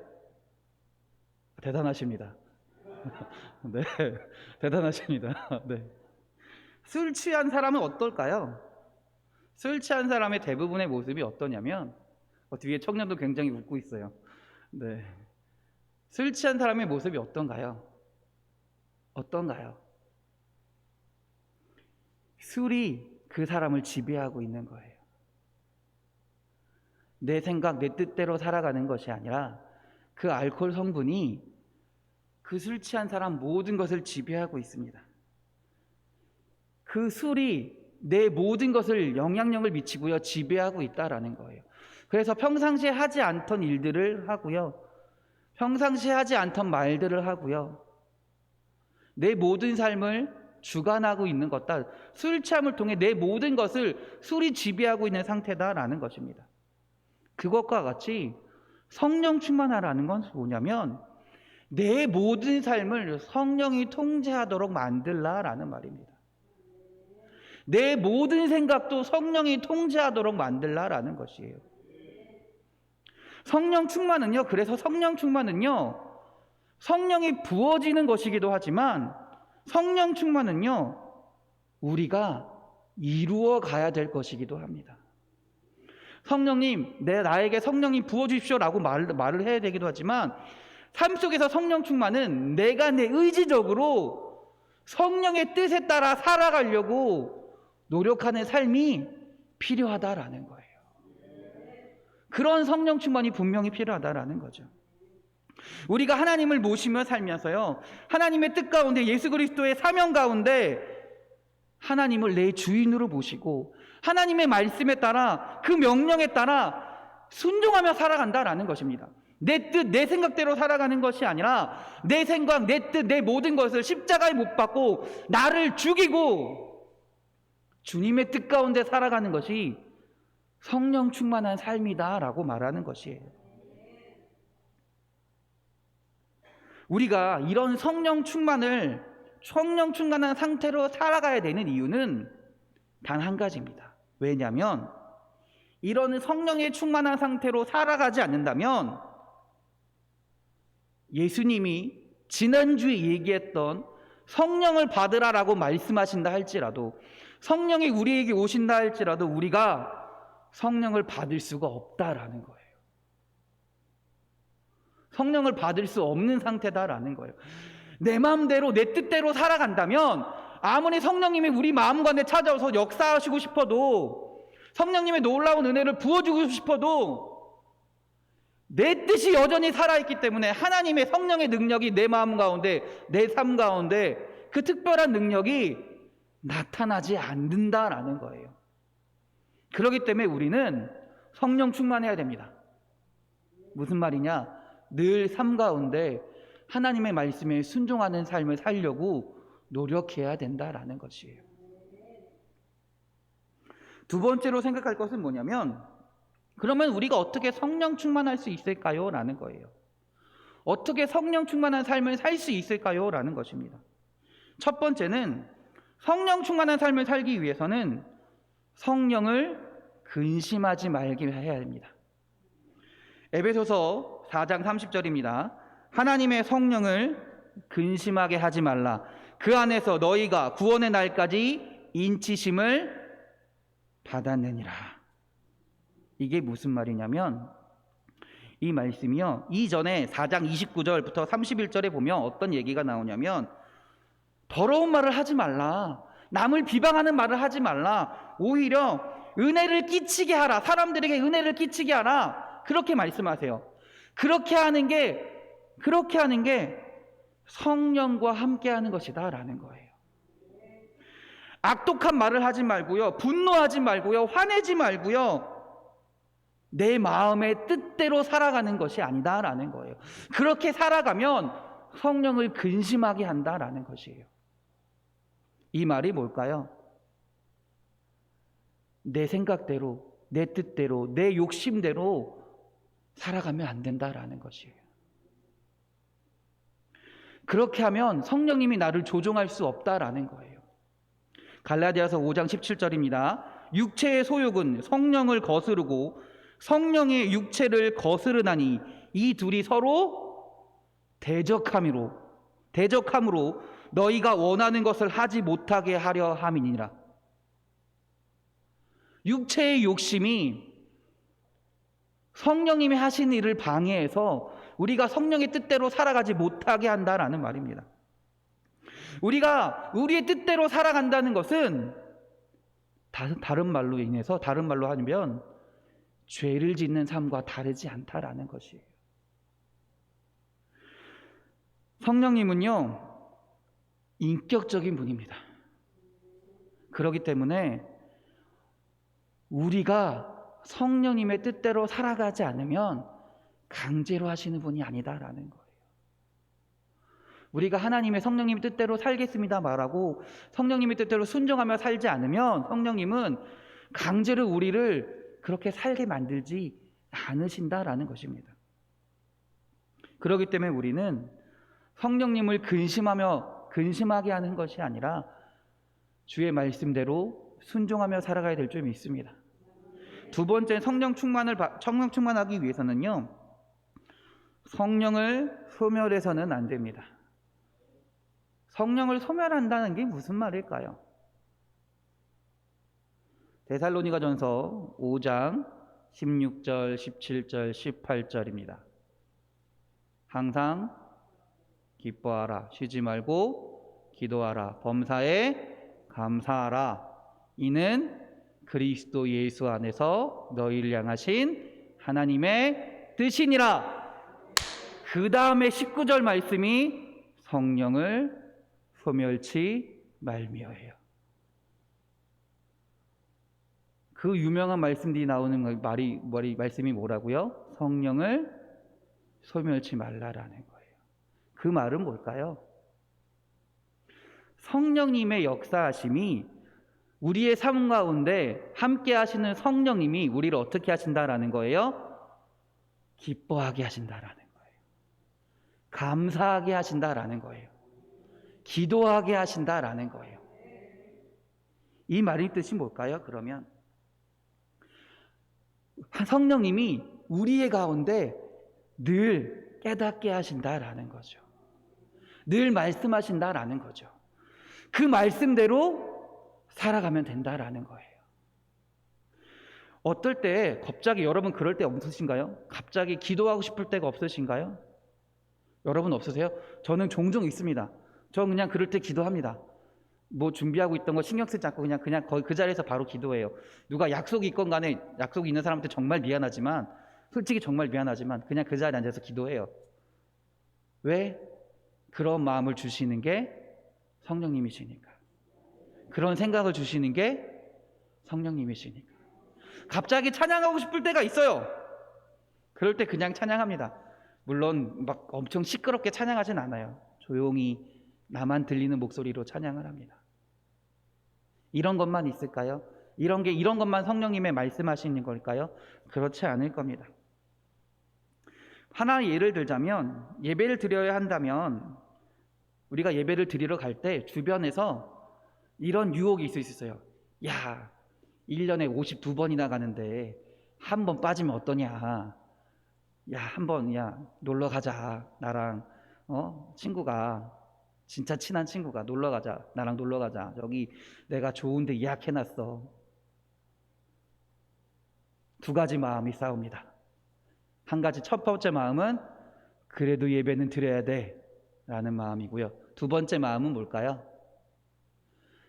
대단하십니다. 네, 대단하십니다. 네. 술 취한 사람은 어떨까요? 술 취한 사람의 대부분의 모습이 어떠냐면, 뒤에 청년도 굉장히 웃고 있어요. 네. 술 취한 사람의 모습이 어떤가요? 술이 그 사람을 지배하고 있는 거예요. 내 생각, 내 뜻대로 살아가는 것이 아니라 그 알코올 성분이 그 술 취한 사람 모든 것을 지배하고 있습니다. 그 술이 내 모든 것을 영향력을 미치고요, 지배하고 있다라는 거예요. 그래서 평상시에 하지 않던 일들을 하고요, 평상시에 하지 않던 말들을 하고요, 내 모든 삶을 주관하고 있는 것다. 술 취함을 통해 내 모든 것을 술이 지배하고 있는 상태다라는 것입니다. 그것과 같이 성령 충만하라는 건 뭐냐면 내 모든 삶을 성령이 통제하도록 만들라라는 말입니다. 내 모든 생각도 성령이 통제하도록 만들라라는 것이에요. 성령 충만은요, 그래서 성령 충만은요, 성령이 부어지는 것이기도 하지만 성령 충만은요, 우리가 이루어 가야 될 것이기도 합니다. 성령님, 나에게 성령님 부어주십시오라고 말을 해야 되기도 하지만, 삶 속에서 성령 충만은 내가 내 의지적으로 성령의 뜻에 따라 살아가려고 노력하는 삶이 필요하다라는 거예요. 그런 성령 충만이 분명히 필요하다라는 거죠. 우리가 하나님을 모시며 살면서요, 하나님의 뜻 가운데, 예수 그리스도의 사명 가운데 하나님을 내 주인으로 모시고 하나님의 말씀에 따라, 그 명령에 따라 순종하며 살아간다라는 것입니다. 내 뜻, 내 생각대로 살아가는 것이 아니라 내 생각, 내 뜻, 내 모든 것을 십자가에 못 박고 나를 죽이고 주님의 뜻 가운데 살아가는 것이 성령 충만한 삶이다라고 말하는 것이에요. 우리가 이런 성령 충만한 상태로 살아가야 되는 이유는 단 한 가지입니다. 왜냐하면 이런 성령의 충만한 상태로 살아가지 않는다면 예수님이 지난주에 얘기했던 성령을 받으라라고 말씀하신다 할지라도, 성령이 우리에게 오신다 할지라도 우리가 성령을 받을 수가 없다라는 거예요. 성령을 받을 수 없는 상태다라는 거예요. 내 마음대로, 내 뜻대로 살아간다면 아무리 성령님이 우리 마음 가운데 찾아와서 역사하시고 싶어도, 성령님의 놀라운 은혜를 부어주고 싶어도 내 뜻이 여전히 살아있기 때문에 하나님의 성령의 능력이 내 마음 가운데, 내 삶 가운데 그 특별한 능력이 나타나지 않는다라는 거예요. 그렇기 때문에 우리는 성령 충만해야 됩니다. 무슨 말이냐? 늘 삶 가운데 하나님의 말씀에 순종하는 삶을 살려고 노력해야 된다라는 것이에요. 두 번째로 생각할 것은 뭐냐면, 그러면 우리가 어떻게 성령 충만할 수 있을까요? 라는 거예요. 어떻게 성령 충만한 삶을 살 수 있을까요? 라는 것입니다. 첫 번째는 성령 충만한 삶을 살기 위해서는 성령을 근심하지 말게 해야 됩니다. 에베소서 4장 30절입니다. 하나님의 성령을 근심하게 하지 말라. 그 안에서 너희가 구원의 날까지 인치심을 받았느니라. 이게 무슨 말이냐면, 이 말씀이요, 이전에 4장 29절부터 31절에 보면 어떤 얘기가 나오냐면, 더러운 말을 하지 말라, 남을 비방하는 말을 하지 말라, 오히려 은혜를 끼치게 하라, 사람들에게 은혜를 끼치게 하라, 그렇게 말씀하세요. 그렇게 하는 게 성령과 함께 하는 것이다 라는 거예요. 악독한 말을 하지 말고요, 분노하지 말고요, 화내지 말고요, 내 마음의 뜻대로 살아가는 것이 아니다라는 거예요. 그렇게 살아가면 성령을 근심하게 한다라는 것이에요. 이 말이 뭘까요? 내 생각대로, 내 뜻대로, 내 욕심대로 살아가면 안 된다라는 것이에요. 그렇게 하면 성령님이 나를 조종할 수 없다라는 거예요. 갈라디아서 5장 17절입니다. 육체의 소욕은 성령을 거스르고 성령의 육체를 거스르나니 이 둘이 서로 대적함으로 너희가 원하는 것을 하지 못하게 하려 함이니라. 육체의 욕심이 성령님이 하신 일을 방해해서 우리가 성령의 뜻대로 살아가지 못하게 한다라는 말입니다. 우리가 우리의 뜻대로 살아간다는 것은 다른 말로 하면 죄를 짓는 삶과 다르지 않다라는 것이에요. 성령님은요, 인격적인 분입니다. 그렇기 때문에 우리가 성령님의 뜻대로 살아가지 않으면 강제로 하시는 분이 아니다라는 거예요. 우리가 하나님의 성령님의 뜻대로 살겠습니다 말하고 성령님의 뜻대로 순종하며 살지 않으면 성령님은 강제로 우리를 그렇게 살게 만들지 않으신다라는 것입니다. 그렇기 때문에 우리는 성령님을 근심하게 하는 것이 아니라 주의 말씀대로 순종하며 살아가야 될 줄 믿습니다. 두 번째, 성령 충만하기 위해서는요, 성령을 소멸해서는 안 됩니다. 성령을 소멸한다는 게 무슨 말일까요? 데살로니가전서 5장 16절, 17절, 18절입니다. 항상 기뻐하라. 쉬지 말고 기도하라. 범사에 감사하라. 이는 그리스도 예수 안에서 너희를 향하신 하나님의 뜻이니라. 그 다음에 19절 말씀이 성령을 소멸치 말미어예요. 그 유명한 말씀들이 나오는 말씀이 뭐라고요? 성령을 소멸치 말라라는 거예요. 그 말은 뭘까요? 성령님의 역사하심이 우리의 삶 가운데 함께 하시는 성령님이 우리를 어떻게 하신다라는 거예요? 기뻐하게 하신다라는 거예요. 감사하게 하신다라는 거예요. 기도하게 하신다라는 거예요. 이 말의 뜻이 뭘까요? 그러면 성령님이 우리의 가운데 늘 깨닫게 하신다라는 거죠. 늘 말씀하신다라는 거죠. 그 말씀대로 살아가면 된다라는 거예요. 어떨 때 갑자기 여러분 그럴 때 없으신가요? 갑자기 기도하고 싶을 때가 없으신가요? 여러분 없으세요? 저는 종종 있습니다. 저는 그냥 그럴 때 기도합니다. 뭐 준비하고 있던 거 신경 쓰지 않고 그냥 거의 그 자리에서 바로 기도해요. 누가 약속이 있건 간에 약속이 있는 사람한테 정말 미안하지만, 솔직히 정말 미안하지만 그냥 그 자리에 앉아서 기도해요. 왜? 그런 마음을 주시는 게 성령님이시니까. 그런 생각을 주시는 게 성령님이시니까. 갑자기 찬양하고 싶을 때가 있어요. 그럴 때 그냥 찬양합니다. 물론 막 엄청 시끄럽게 찬양하진 않아요. 조용히 나만 들리는 목소리로 찬양을 합니다. 이런 것만 있을까요? 이런 것만 성령님의 말씀하시는 걸까요? 그렇지 않을 겁니다. 하나의 예를 들자면, 예배를 드려야 한다면 우리가 예배를 드리러 갈 때 주변에서 이런 유혹이 있을 수 있어요. 야, 1년에 52번이나 가는데 한 번 빠지면 어떠냐. 야, 한번 놀러 가자. 나랑 친구가, 진짜 친한 친구가 놀러 가자. 나랑 놀러 가자. 여기 내가 좋은 데 예약해놨어. 두 가지 마음이 싸웁니다. 한 가지, 첫 번째 마음은 그래도 예배는 드려야 돼 라는 마음이고요. 두 번째 마음은 뭘까요?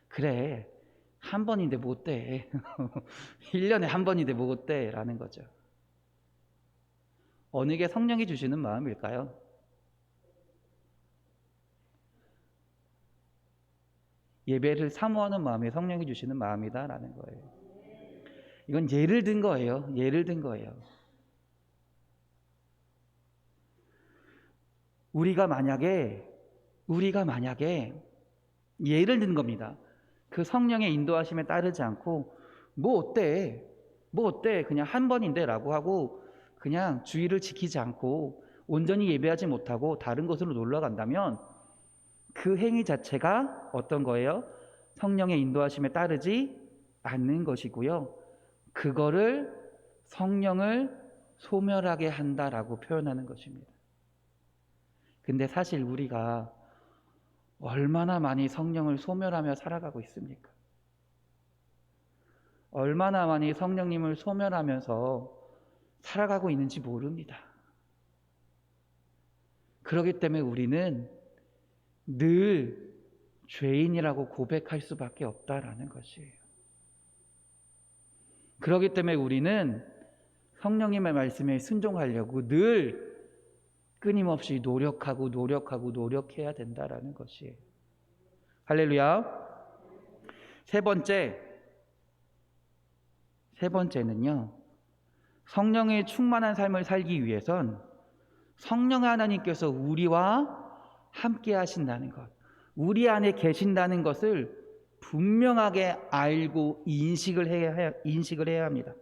그래, 한 번인데 뭐 어때? 1년에 한 번인데 뭐 어때? 라는 거죠. 어느 게 성령이 주시는 마음일까요? 예배를 사모하는 마음이 성령이 주시는 마음이다라는 거예요. 이건 예를 든 거예요. 예를 든 거예요. 우리가 만약에 예를 든 겁니다. 그 성령의 인도하심에 따르지 않고 뭐 어때 그냥 한 번인데 라고 하고 그냥 주의를 지키지 않고 온전히 예배하지 못하고 다른 곳으로 놀러 간다면 그 행위 자체가 어떤 거예요? 성령의 인도하심에 따르지 않는 것이고요. 그거를 성령을 소멸하게 한다라고 표현하는 것입니다. 근데 사실 우리가 얼마나 많이 성령을 소멸하며 살아가고 있습니까? 얼마나 많이 성령님을 소멸하면서 살아가고 있는지 모릅니다. 그렇기 때문에 우리는 늘 죄인이라고 고백할 수밖에 없다라는 것이에요. 그렇기 때문에 우리는 성령님의 말씀에 순종하려고 늘 끊임없이 노력해야 된다라는 것이에요. 할렐루야. 세 번째는요, 성령의 충만한 삶을 살기 위해선 성령 하나님께서 우리와 함께 하신다는 것, 우리 안에 계신다는 것을 분명하게 알고 인식을 해야 합니다.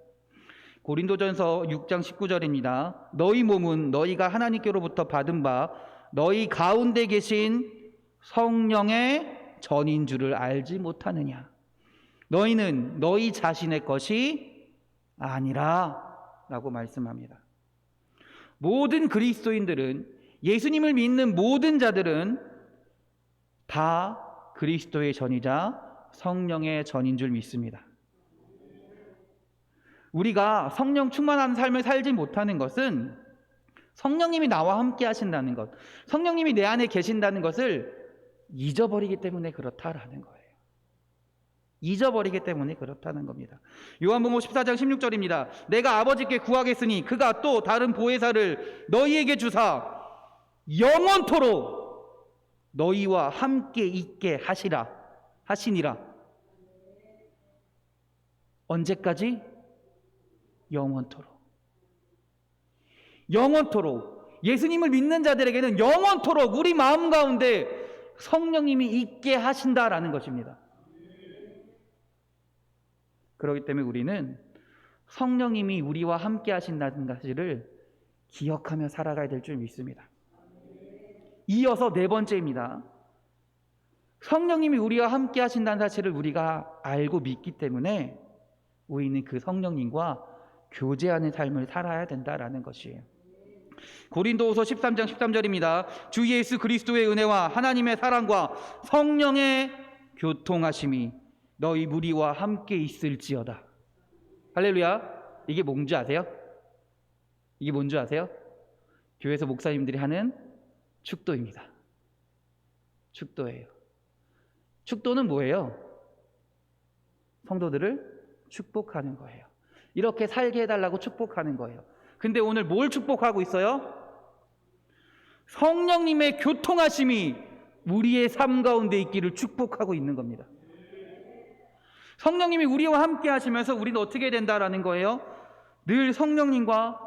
고린도전서 6장 19절입니다. 너희 몸은 너희가 하나님께로부터 받은 바 너희 가운데 계신 성령의 전인 줄을 알지 못하느냐. 너희는 너희 자신의 것이 아니라 라고 말씀합니다. 모든 그리스도인들은, 예수님을 믿는 모든 자들은 다 그리스도의 전이자 성령의 전인 줄 믿습니다. 우리가 성령 충만한 삶을 살지 못하는 것은 성령님이 나와 함께 하신다는 것, 성령님이 내 안에 계신다는 것을 잊어버리기 때문에 그렇다라는 거예요. 잊어버리기 때문에 그렇다는 겁니다. 요한복음 14장 16절입니다. 내가 아버지께 구하겠으니 그가 또 다른 보혜사를 너희에게 주사 영원토록 너희와 함께 있게 하시니라. 언제까지? 영원토록. 영원토록. 예수님을 믿는 자들에게는 영원토록 우리 마음 가운데 성령님이 있게 하신다라는 것입니다. 그렇기 때문에 우리는 성령님이 우리와 함께 하신다는 사실을 기억하며 살아가야 될 줄 믿습니다. 이어서 네 번째입니다. 성령님이 우리와 함께 하신다는 사실을 우리가 알고 믿기 때문에 우리는 그 성령님과 교제하는 삶을 살아야 된다라는 것이에요. 고린도후서 13장 13절입니다. 주 예수 그리스도의 은혜와 하나님의 사랑과 성령의 교통하심이 너희 무리와 함께 있을지어다. 할렐루야. 이게 뭔지 아세요? 이게 뭔지 아세요? 교회에서 목사님들이 하는 축도입니다. 축도예요. 축도는 뭐예요? 성도들을 축복하는 거예요. 이렇게 살게 해달라고 축복하는 거예요. 근데 오늘 뭘 축복하고 있어요? 성령님의 교통하심이 우리의 삶 가운데 있기를 축복하고 있는 겁니다. 성령님이 우리와 함께 하시면서 우리는 어떻게 된다라는 거예요? 늘 성령님과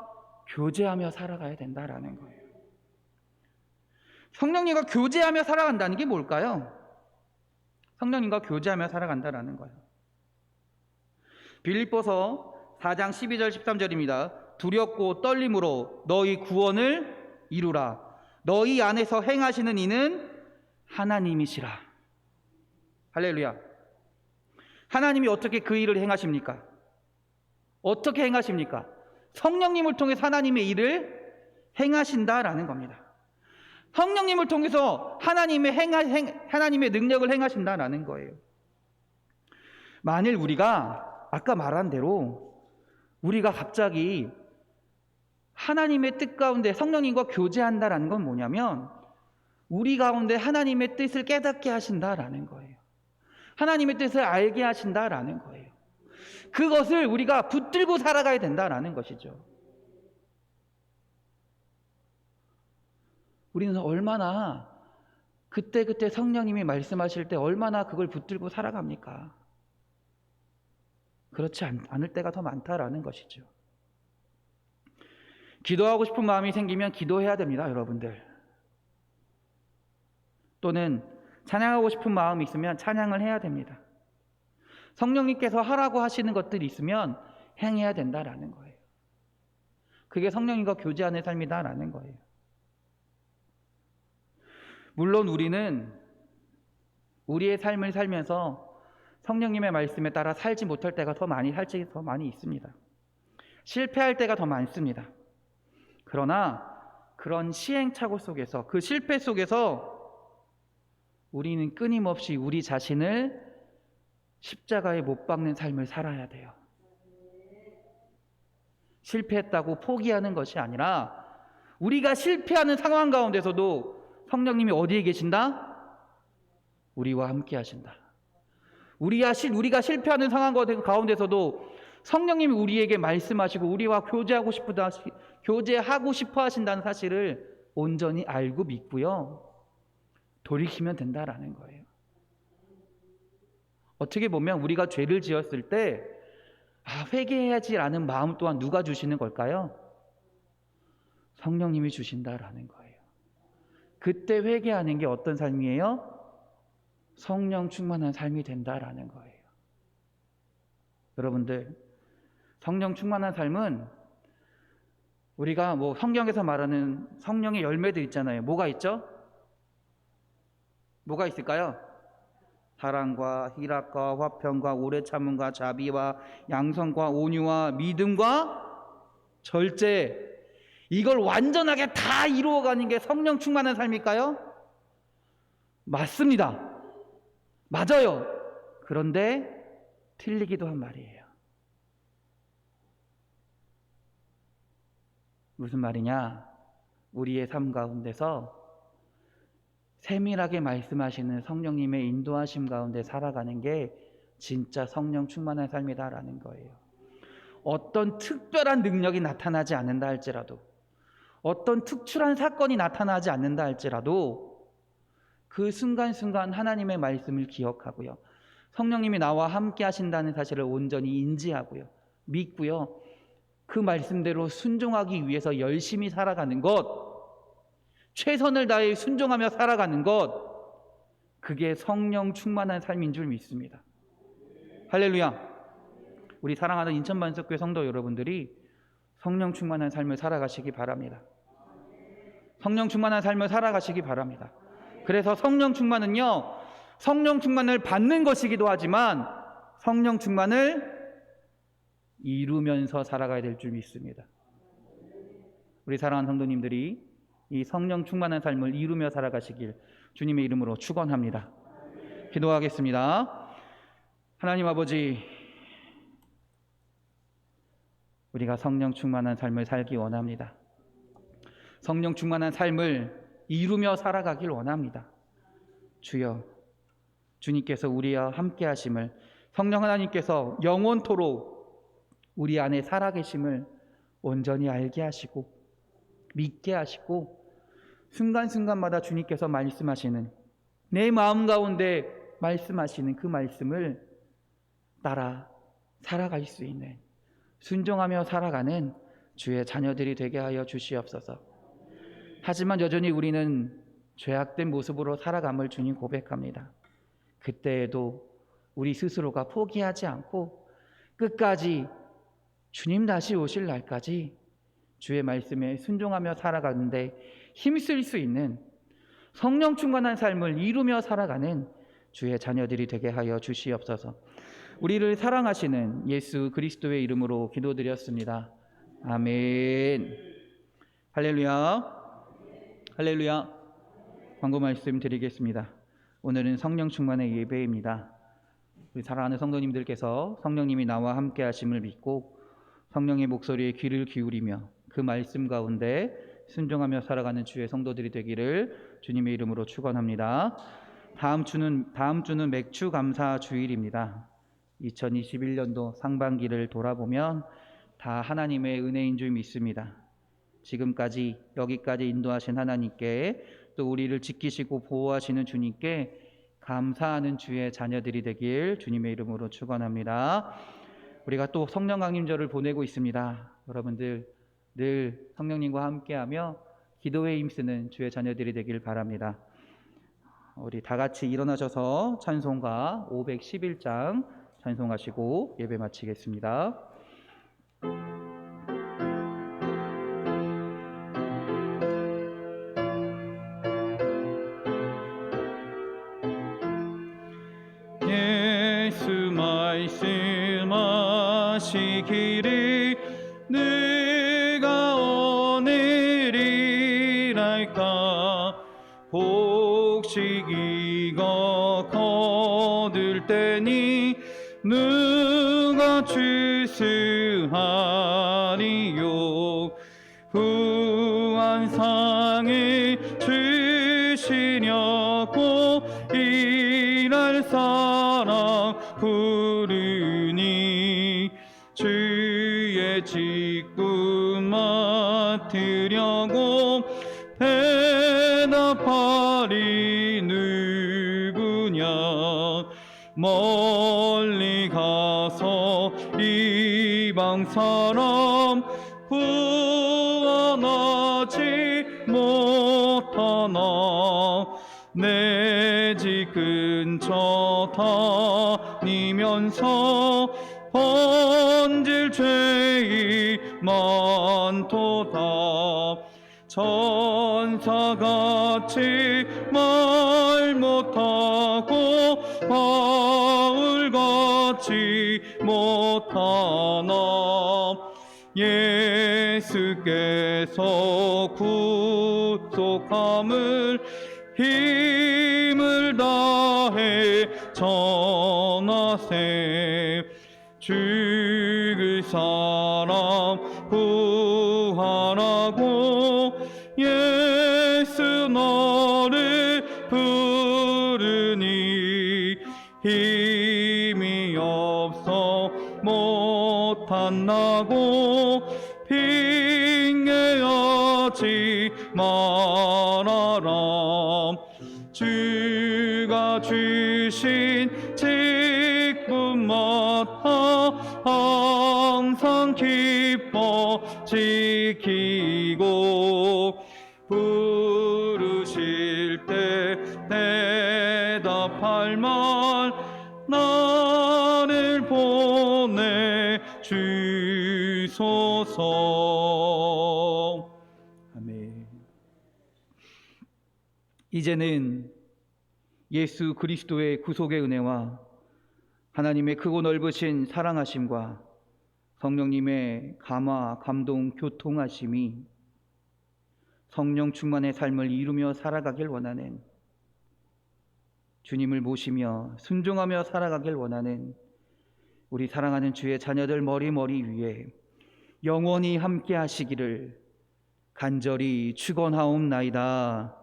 교제하며 살아가야 된다라는 거예요. 성령님과 교제하며 살아간다는 게 뭘까요? 성령님과 교제하며 살아간다라는 거예요. 빌립보서 4장 12절 13절입니다. 두렵고 떨림으로 너희 구원을 이루라. 너희 안에서 행하시는 이는 하나님이시라. 할렐루야. 하나님이 어떻게 그 일을 행하십니까? 어떻게 행하십니까? 성령님을 통해 하나님의 일을 행하신다라는 겁니다. 성령님을 통해서 하나님의 능력을 행하신다라는 거예요. 만일 우리가 아까 말한 대로 우리가 갑자기 하나님의 뜻 가운데 성령님과 교제한다라는 건 뭐냐면 우리 가운데 하나님의 뜻을 깨닫게 하신다라는 거예요. 하나님의 뜻을 알게 하신다라는 거예요. 그것을 우리가 붙들고 살아가야 된다라는 것이죠. 우리는 얼마나 그때 성령님이 말씀하실 때 얼마나 그걸 붙들고 살아갑니까? 그렇지 않을 때가 더 많다라는 것이죠. 기도하고 싶은 마음이 생기면 기도해야 됩니다, 여러분들. 또는 찬양하고 싶은 마음이 있으면 찬양을 해야 됩니다. 성령님께서 하라고 하시는 것들이 있으면 행해야 된다라는 거예요. 그게 성령님과 교제하는 삶이다라는 거예요. 물론 우리는 우리의 삶을 살면서 성령님의 말씀에 따라 살지 못할 때가 더 많이 있습니다. 실패할 때가 더 많습니다. 그러나 그런 시행착오 속에서, 그 실패 속에서 우리는 끊임없이 우리 자신을 십자가에 못 박는 삶을 살아야 돼요. 실패했다고 포기하는 것이 아니라 우리가 실패하는 상황 가운데서도 성령님이 어디에 계신다? 우리와 함께 하신다. 우리가 실패하는 상황 가운데서도 성령님이 우리에게 말씀하시고 우리와 교제하고 싶어 하신다는 사실을 온전히 알고 믿고요. 돌이키면 된다라는 거예요. 어떻게 보면 우리가 죄를 지었을 때 회개해야지라는 마음 또한 누가 주시는 걸까요? 성령님이 주신다라는 거예요. 그때 회개하는 게 어떤 삶이에요? 성령 충만한 삶이 된다라는 거예요. 여러분들, 성령 충만한 삶은 우리가 성경에서 말하는 성령의 열매들 있잖아요. 뭐가 있죠? 뭐가 있을까요? 사랑과 희락과 화평과 오래 참음과 자비와 양선과 온유와 믿음과 절제, 이걸 완전하게 다 이루어가는 게 성령 충만한 삶일까요? 맞습니다. 맞아요. 그런데 틀리기도 한 말이에요. 무슨 말이냐? 우리의 삶 가운데서 세밀하게 말씀하시는 성령님의 인도하심 가운데 살아가는 게 진짜 성령 충만한 삶이다라는 거예요. 어떤 특별한 능력이 나타나지 않는다 할지라도, 어떤 특출한 사건이 나타나지 않는다 할지라도 그 순간순간 하나님의 말씀을 기억하고요, 성령님이 나와 함께 하신다는 사실을 온전히 인지하고요, 믿고요, 그 말씀대로 순종하기 위해서 열심히 살아가는 것, 최선을 다해 순종하며 살아가는 것, 그게 성령 충만한 삶인 줄 믿습니다. 할렐루야. 우리 사랑하는 인천반석교회 성도 여러분들이 성령 충만한 삶을 살아가시기 바랍니다. 성령 충만한 삶을 살아가시기 바랍니다. 그래서 성령 충만은요, 성령 충만을 받는 것이기도 하지만 성령 충만을 이루면서 살아가야 될 줄 믿습니다. 우리 사랑하는 성도님들이 이 성령 충만한 삶을 이루며 살아가시길 주님의 이름으로 축원합니다. 기도하겠습니다. 하나님 아버지, 우리가 성령 충만한 삶을 살기 원합니다. 성령 충만한 삶을 이루며 살아가길 원합니다. 주여, 주님께서 우리와 함께 하심을, 성령 하나님께서 영원토록 우리 안에 살아계심을 온전히 알게 하시고 믿게 하시고, 순간순간마다 주님께서 말씀하시는, 내 마음 가운데 말씀하시는 그 말씀을 따라 살아갈 수 있는, 순종하며 살아가는 주의 자녀들이 되게 하여 주시옵소서. 하지만 여전히 우리는 죄악된 모습으로 살아감을 주님 고백합니다. 그때에도 우리 스스로가 포기하지 않고 끝까지 주님 다시 오실 날까지 주의 말씀에 순종하며 살아가는데 힘쓸 수 있는 성령 충만한 삶을 이루며 살아가는 주의 자녀들이 되게 하여 주시옵소서. 우리를 사랑하시는 예수 그리스도의 이름으로 기도드렸습니다. 아멘. 할렐루야. 할렐루야. 광고 말씀 드리겠습니다. 오늘은 성령 충만의 예배입니다. 우리 사랑하는 성도님들께서 성령님이 나와 함께 하심을 믿고 성령의 목소리에 귀를 기울이며 그 말씀 가운데 순종하며 살아가는 주의 성도들이 되기를 주님의 이름으로 축원합니다. 다음 주는 맥주 감사 주일입니다. 2021년도 상반기를 돌아보면 다 하나님의 은혜인 줄 믿습니다. 지금까지 여기까지 인도하신 하나님께, 또 우리를 지키시고 보호하시는 주님께 감사하는 주의 자녀들이 되길 주님의 이름으로 축원합니다. 우리가 또 성령 강림절을 보내고 있습니다. 여러분들 늘 성령님과 함께하며 기도에 힘쓰는 주의 자녀들이 되길 바랍니다. 우리 다 같이 일어나셔서 찬송가 511장 찬송하시고 예배 마치겠습니다. 예수 말씀하시기를 내가 오늘이랄까 복식 이거 거둘 때니 누가 주스하리요 후한상을 주시려고 일할 사람 부르니 주의 직분 맡으려고 대답하리 누구냐 멀리 가서 이방 사람 구원하지 못하나 내 집 근처 다니면서 번질 죄이 많도다 천사같이 말 못하고 바울같이 못하나 예수께서 구속함을 힘을 다해 전하세 죽을 사람 구하라고 힘이 없어 못한다고 핑계하지 말아라. 주가 주신 직분마다 항상 기뻐 지키고 부르실 때 대답할 말 나를 보내 주소서. 아멘. 이제는 예수 그리스도의 구속의 은혜와 하나님의 크고 넓으신 사랑하심과 성령님의 감화, 감동, 교통하심이 성령 충만의 삶을 이루며 살아가길 원하는, 주님을 모시며 순종하며 살아가길 원하는 우리 사랑하는 주의 자녀들 머리 위에 영원히 함께 하시기를 간절히 축원하옵나이다.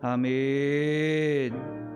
아멘.